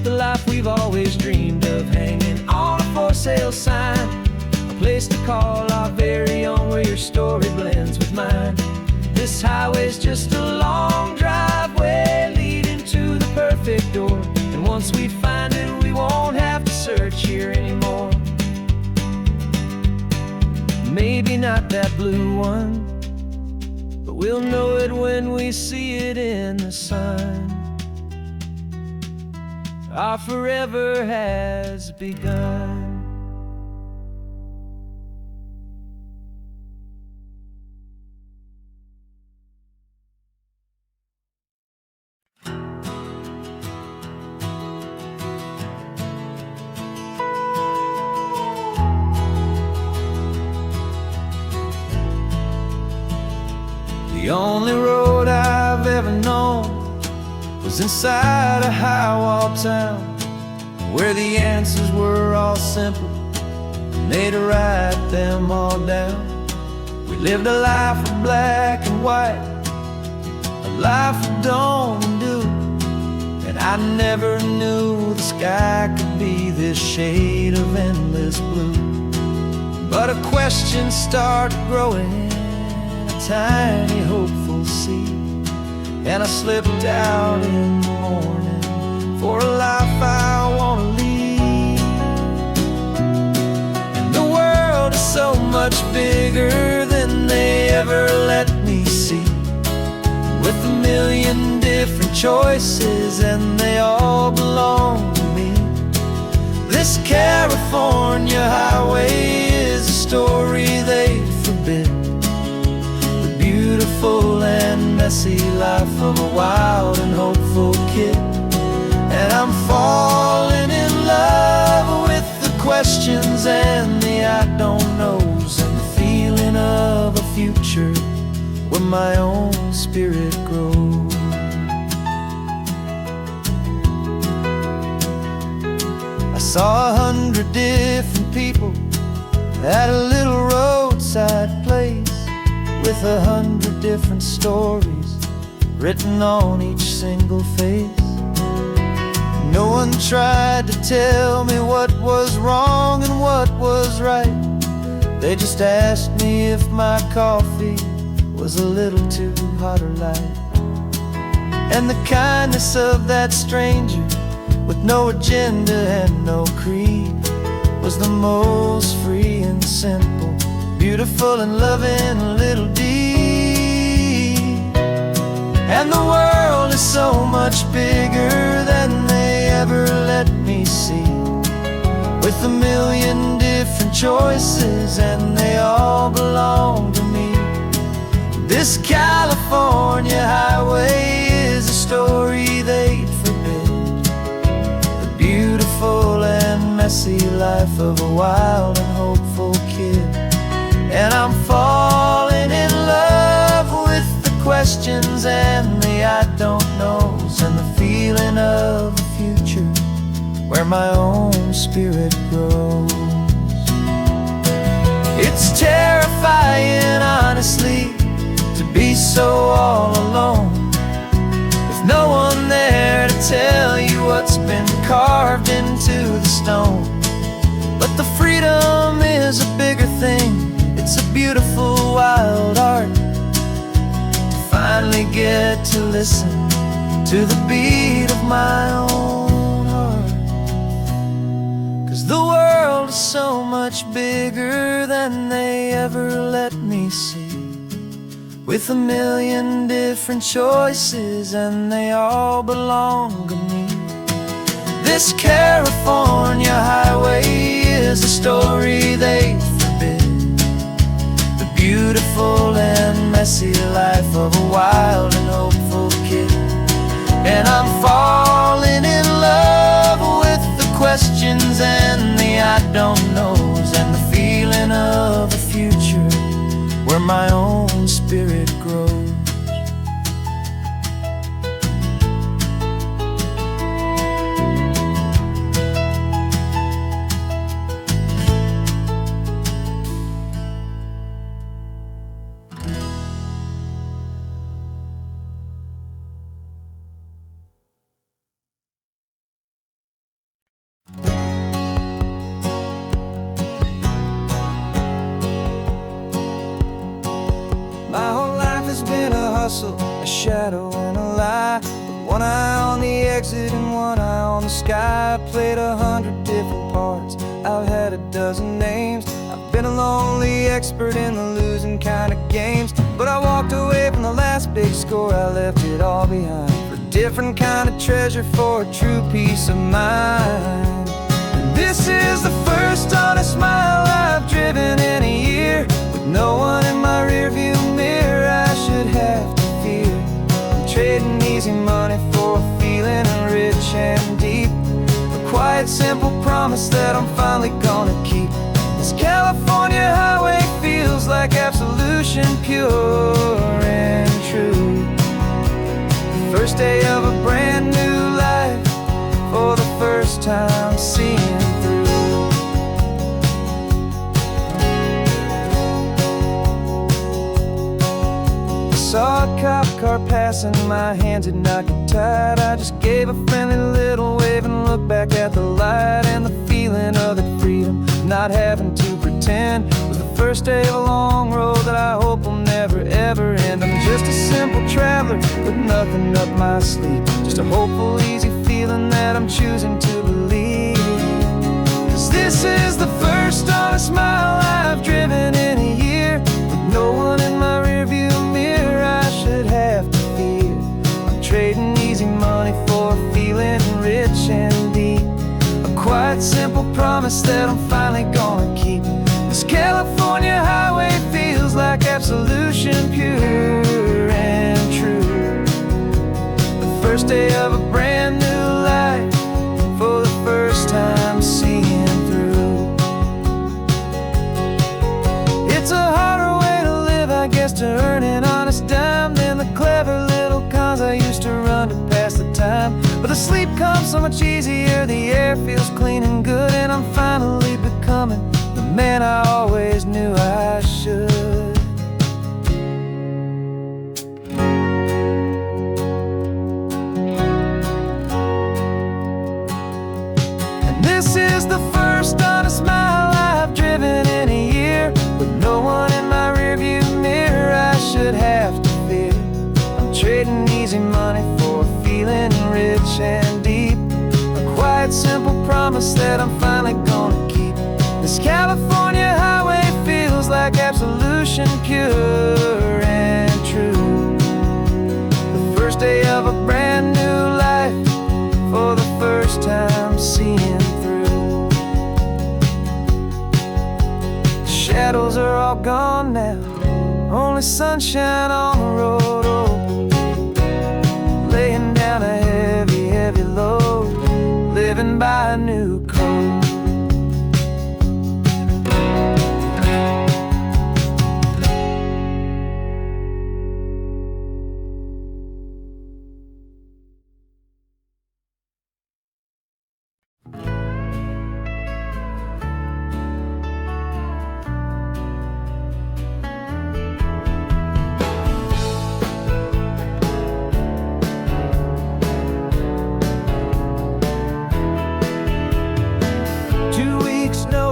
The life we've always dreamed of, hanging on a for sale sign, a place to call our very own, where your story blends with mine. This highway's just a long driveway leading to the perfect door. And once we find it, we won't have to search here anymore. Maybe not that blue one, but we'll know it when we see it in the sun. Our forever has begun. ever known was inside a high-wall town, where the answers were all simple and they'd write them all down. We lived a life of black and white, a life of dawn and dew, and I never knew the sky could be this shade of endless blue. But a question started growing, a tiny hopeful seed, and I slipped out in the morning for a life I want to lead. And the world is so much bigger than they ever let me see, with a million different choices and they all belong to me. This California highway is a story they forbid, the beautiful and messy life of a wild and hopeful kid. And I'm falling in love with the questions and the I don't knows, and the feeling of a future where my own spirit grows. I saw 100 different people at a little roadside place, with 100 different stories written on each single face. No one tried to tell me what was wrong and what was right. They just asked me if my coffee was a little too hot or light. And the kindness of that stranger, with no agenda and no creed, was the most free and simple, beautiful and loving little deed. And the world is so much bigger than they ever let me see, with a million different choices and they all belong to me. This California highway is a story they'd forbid, the beautiful and messy life of a wild and hopeful kid. And I'm falling in love with the questions and the I don't knows, and the feeling of a future where my own spirit grows. It's terrifying, honestly, to be so all alone, with no one there to tell you what's been carved into the stone. But the freedom is a bigger thing, it's a beautiful wild art, to finally get to listen to the beat of my own heart. 'Cause the world is so much bigger than they ever let me see, with a million different choices and they all belong to me. This California highway is a story they forbid, the beautiful and messy life of a wild and hopeful kid. And I'm falling in love with the questions and the I don't knows, and the feeling of a future where my own spirit grows. My whole life has been a hustle, a shadow and a lie, with one eye on the exit and one eye on the sky. I played 100 different parts, I've had a dozen names. I've been a lonely expert in the losing kind of games, but I walked away from the last big score, I left it all behind, for a different kind of treasure, for a true peace of mind. And this is the first honest mile I've driven in a year, with no one in my rearview mirror I should have to fear. I'm trading easy money for a feeling rich and deep, a quiet simple promise that I'm finally gonna keep. This California highway feels like absolution, pure and true. first day of a brand new life, for the first time seeing through. Saw a cop car passing, my hands had not got tied. I just gave a friendly little wave and looked back at the light. And the feeling of that freedom, not having to pretend, was the first day of a long road that I hope will never ever end. I'm just a simple traveler with nothing up my sleeve, just a hopeful, easy feeling that I'm choosing to believe. 'Cause this is the first honest mile I've driven in a year, with no one in my rearview mirror I should have to fear. I'm trading easy money for a feeling rich and deep, a quiet, simple promise that I'm finally gonna keep. This California highway feels like absolution, pure and true. The first day of a brand new life, for the first time seeing through. It's a harder way to live, I guess, to earn an honest dime than the clever little cons I used to run to pass the time. But the sleep comes so much easier, the air feels clean and good, and I'm finally becoming the man I always knew I should. And this is the first honest mile I've driven in a year, with no one in my rearview mirror I should have to fear. I'm trading easy money for a feeling rich and deep, a quiet, simple promise that I'm finally gonna keep. This California highway feels like absolution, pure and true. The first day of a brand new life, for the first time seeing through. The shadows are all gone now, only sunshine on the road. Oh, laying down a heavy, heavy load, living by a new code.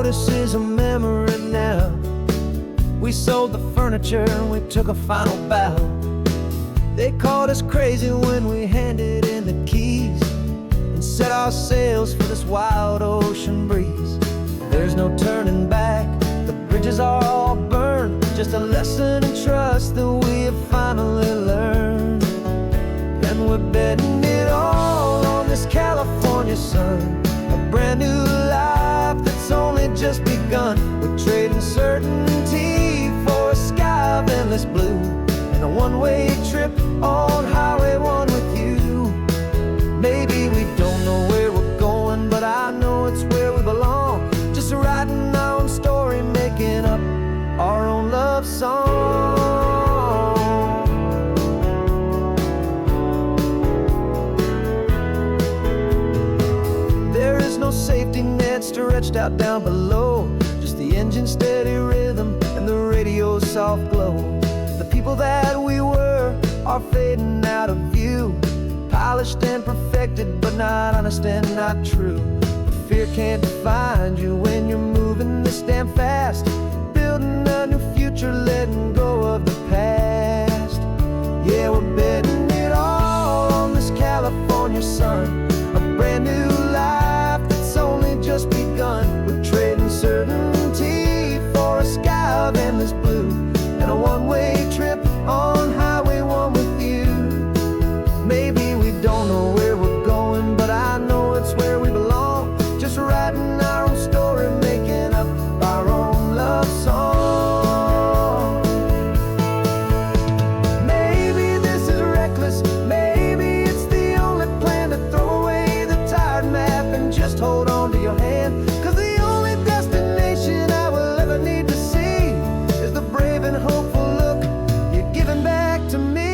This is a memory now. We sold the furniture and we took a final bow. They called us crazy when we handed in the keys and set our sails for this wild ocean breeze. There's no turning back, the bridges are all burned, just a lesson in trust that we have finally learned. And we're betting it all on this California sun, a brand new life that's only just begun. We're trading certainty for a sky of endless blue, and a one-way trip on Highway 1 with you. Maybe we don't know where we're going, but I know it's where we belong, just writing our own story, making up our own love song. There is no safety net stretched out down below, just the engine's steady rhythm and the radio's soft glow. The people that we were are fading out of view, polished and perfected, but not honest and not true. Fear can't define you when you're moving this damn fast, building a new future, letting go of the past. Yeah, we're betting it all on this California sun, a brand new life that's only just begun. We're trading certainty for a sky of endless blue, and a one-way trip on Highway 1 with you. Maybe we don't know where we're going, but I know it's where we belong, just writing our own story, making up our own love song. Maybe this is reckless, maybe it's the only plan to throw away the tired map and just hold on to your hand. 'Cause the only destination I will ever need to see is the brave and hopeful look you're giving back to me.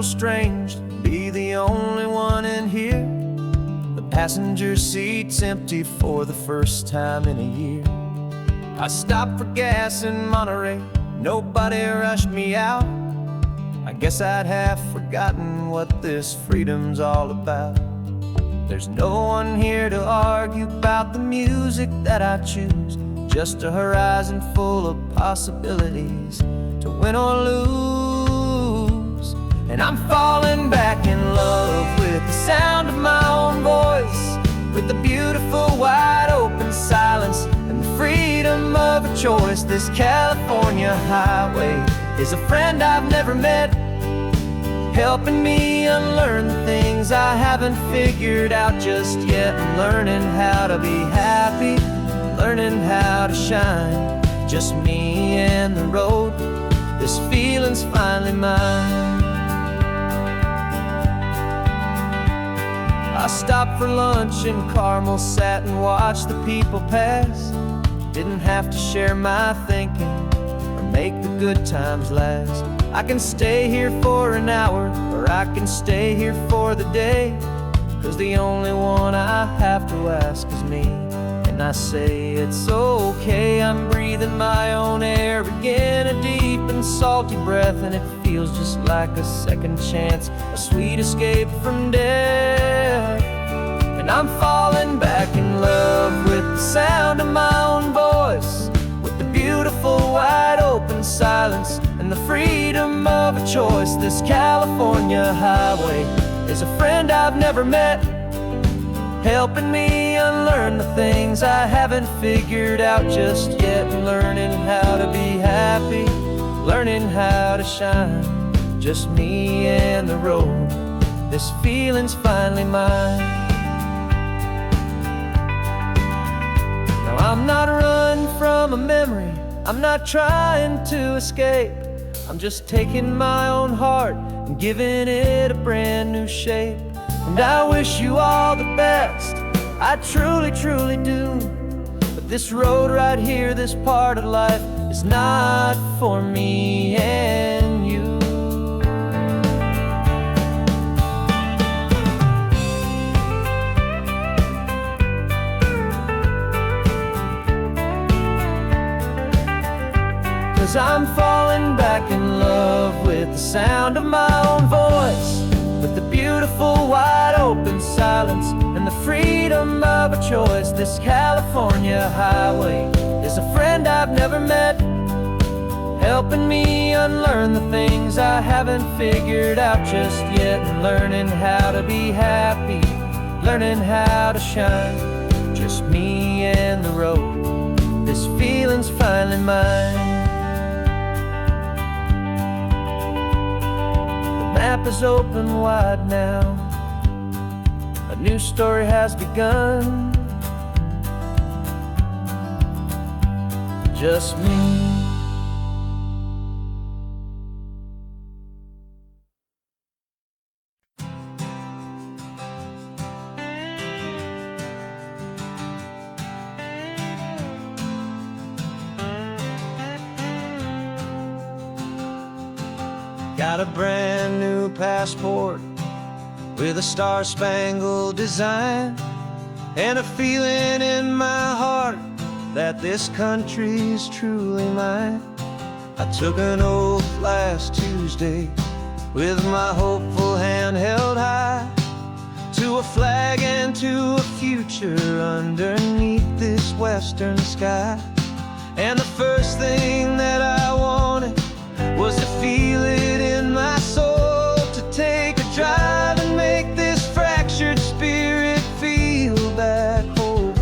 strange to be the only one in here. The passenger seat's empty for the first time in a year. I stopped for gas in Monterey, nobody rushed me out. I guess I'd half forgotten what this freedom's all about. There's no one here to argue about the music that I choose, just a horizon full of possibilities to win or lose. And I'm falling back in love with the sound of my own voice, with the beautiful wide open silence and the freedom of a choice. This California highway is a friend I've never met, helping me unlearn the things I haven't figured out just yet. I'm learning how to be happy, learning how to shine, just me and the road. This feeling's finally mine. I stopped for lunch in Carmel, sat and watched the people pass. Didn't have to share my thinking or make the good times last. I can stay here for an hour, or I can stay here for the day, 'cause the only one I have to ask is me. And I say it's okay, I'm breathing my own air again, a deep and salty breath, and it feels just like a second chance, a sweet escape from death. And I'm falling back in love with the sound of my own voice, with the beautiful wide open silence and the freedom of a choice. This California highway is a friend I've never met, helping me unlearn the things I haven't figured out just yet. And learning how to be happy, learning how to shine, just me and the road. This feeling's finally mine. Now I'm not running from a memory, I'm not trying to escape. I'm just taking my own heart and giving it a brand new shape. And I wish you all the best, I truly, truly do. But this road right here, this part of life, is not for me and you. Cause I'm falling back in love with the sound of my own voice, with the beautiful wide open silence and the freedom of a choice. This California highway is a friend I've never met, helping me unlearn the things I haven't figured out just yet. And learning how to be happy, learning how to shine, just me and the road. This feeling's finally mine. The map is open wide now, a new story has begun, just me. Got a brand new passport with a star-spangled design, and a feeling in my heart that this country's truly mine. I took an oath last Tuesday with my hopeful hand held high, to a flag and to a future underneath this western sky. And the first thing that I wanted was to feel it in my soul, to take a drive and make this fractured spirit feel back home.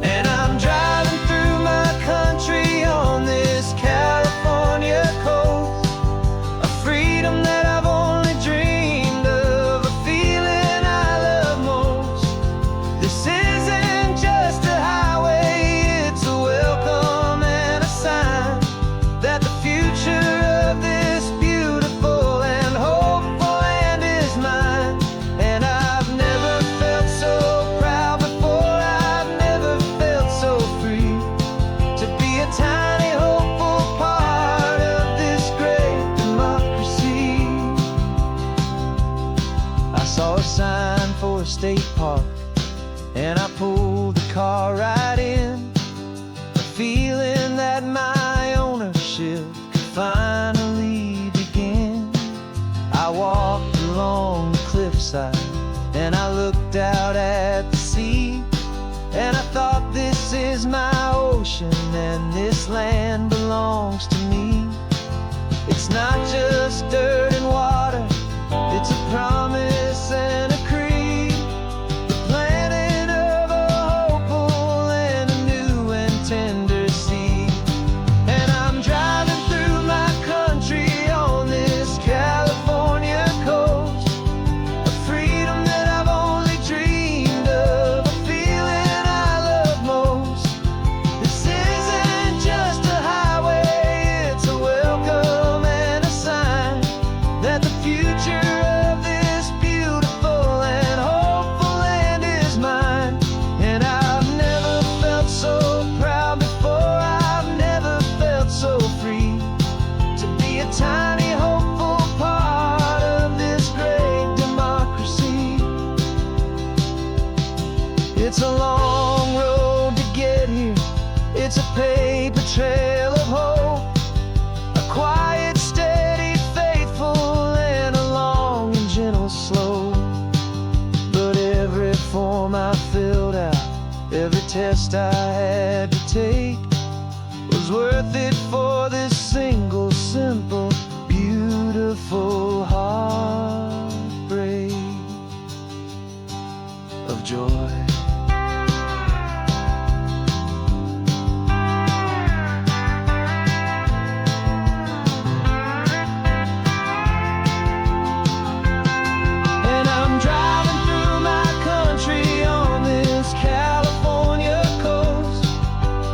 And I'm driving through my country on this California coast, a freedom that I've only dreamed of, a feeling I love most. This isn't just a highway, it's a welcome and a sign, for a state park, and I pulled the car right in, feeling that my ownership could finally begin. I walked along the cliffside and I looked out at the sea, and I thought, this is my ocean and this land belongs to me. It's not just dirt and water, it's a promise and a creed, the planting of a hopeful and a new and tender seed. And I'm driving through my country on this California coast, a freedom that I've only dreamed of, a feeling I love most. This isn't just a highway, it's a welcome and a sign that the future of this beautiful and hopeful land is mine. And I've never felt so proud before, I've never felt so free to be a tiny hopeful part of this great democracy. It's a long road to get here, it's a paper trail of hope, a quiet, steady, faithful, and a long and gentle slope. But every form I filled out, every test I had to take, was worth it for this single, simple, beautiful heartbreak of joy. And I'm driving through my country on this California coast,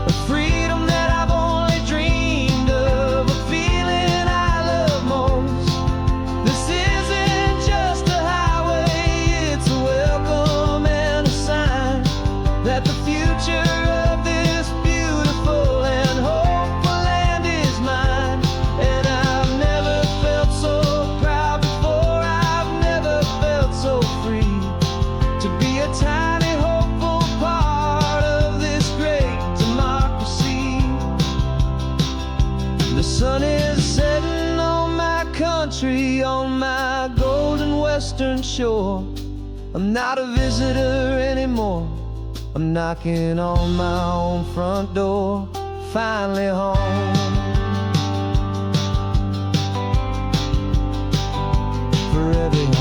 a freedom that I've only dreamed of, a feeling I love most. This isn't just a highway, it's a welcome and a sign that the future of this beautiful and hopeful land is mine. And I've never felt so proud before, I've never felt so free to be a tiny hopeful part of this great democracy. The sun is setting on my country, on my golden western shore. I'm not a visitor anymore, I'm knocking on my own front door, finally home. For everyone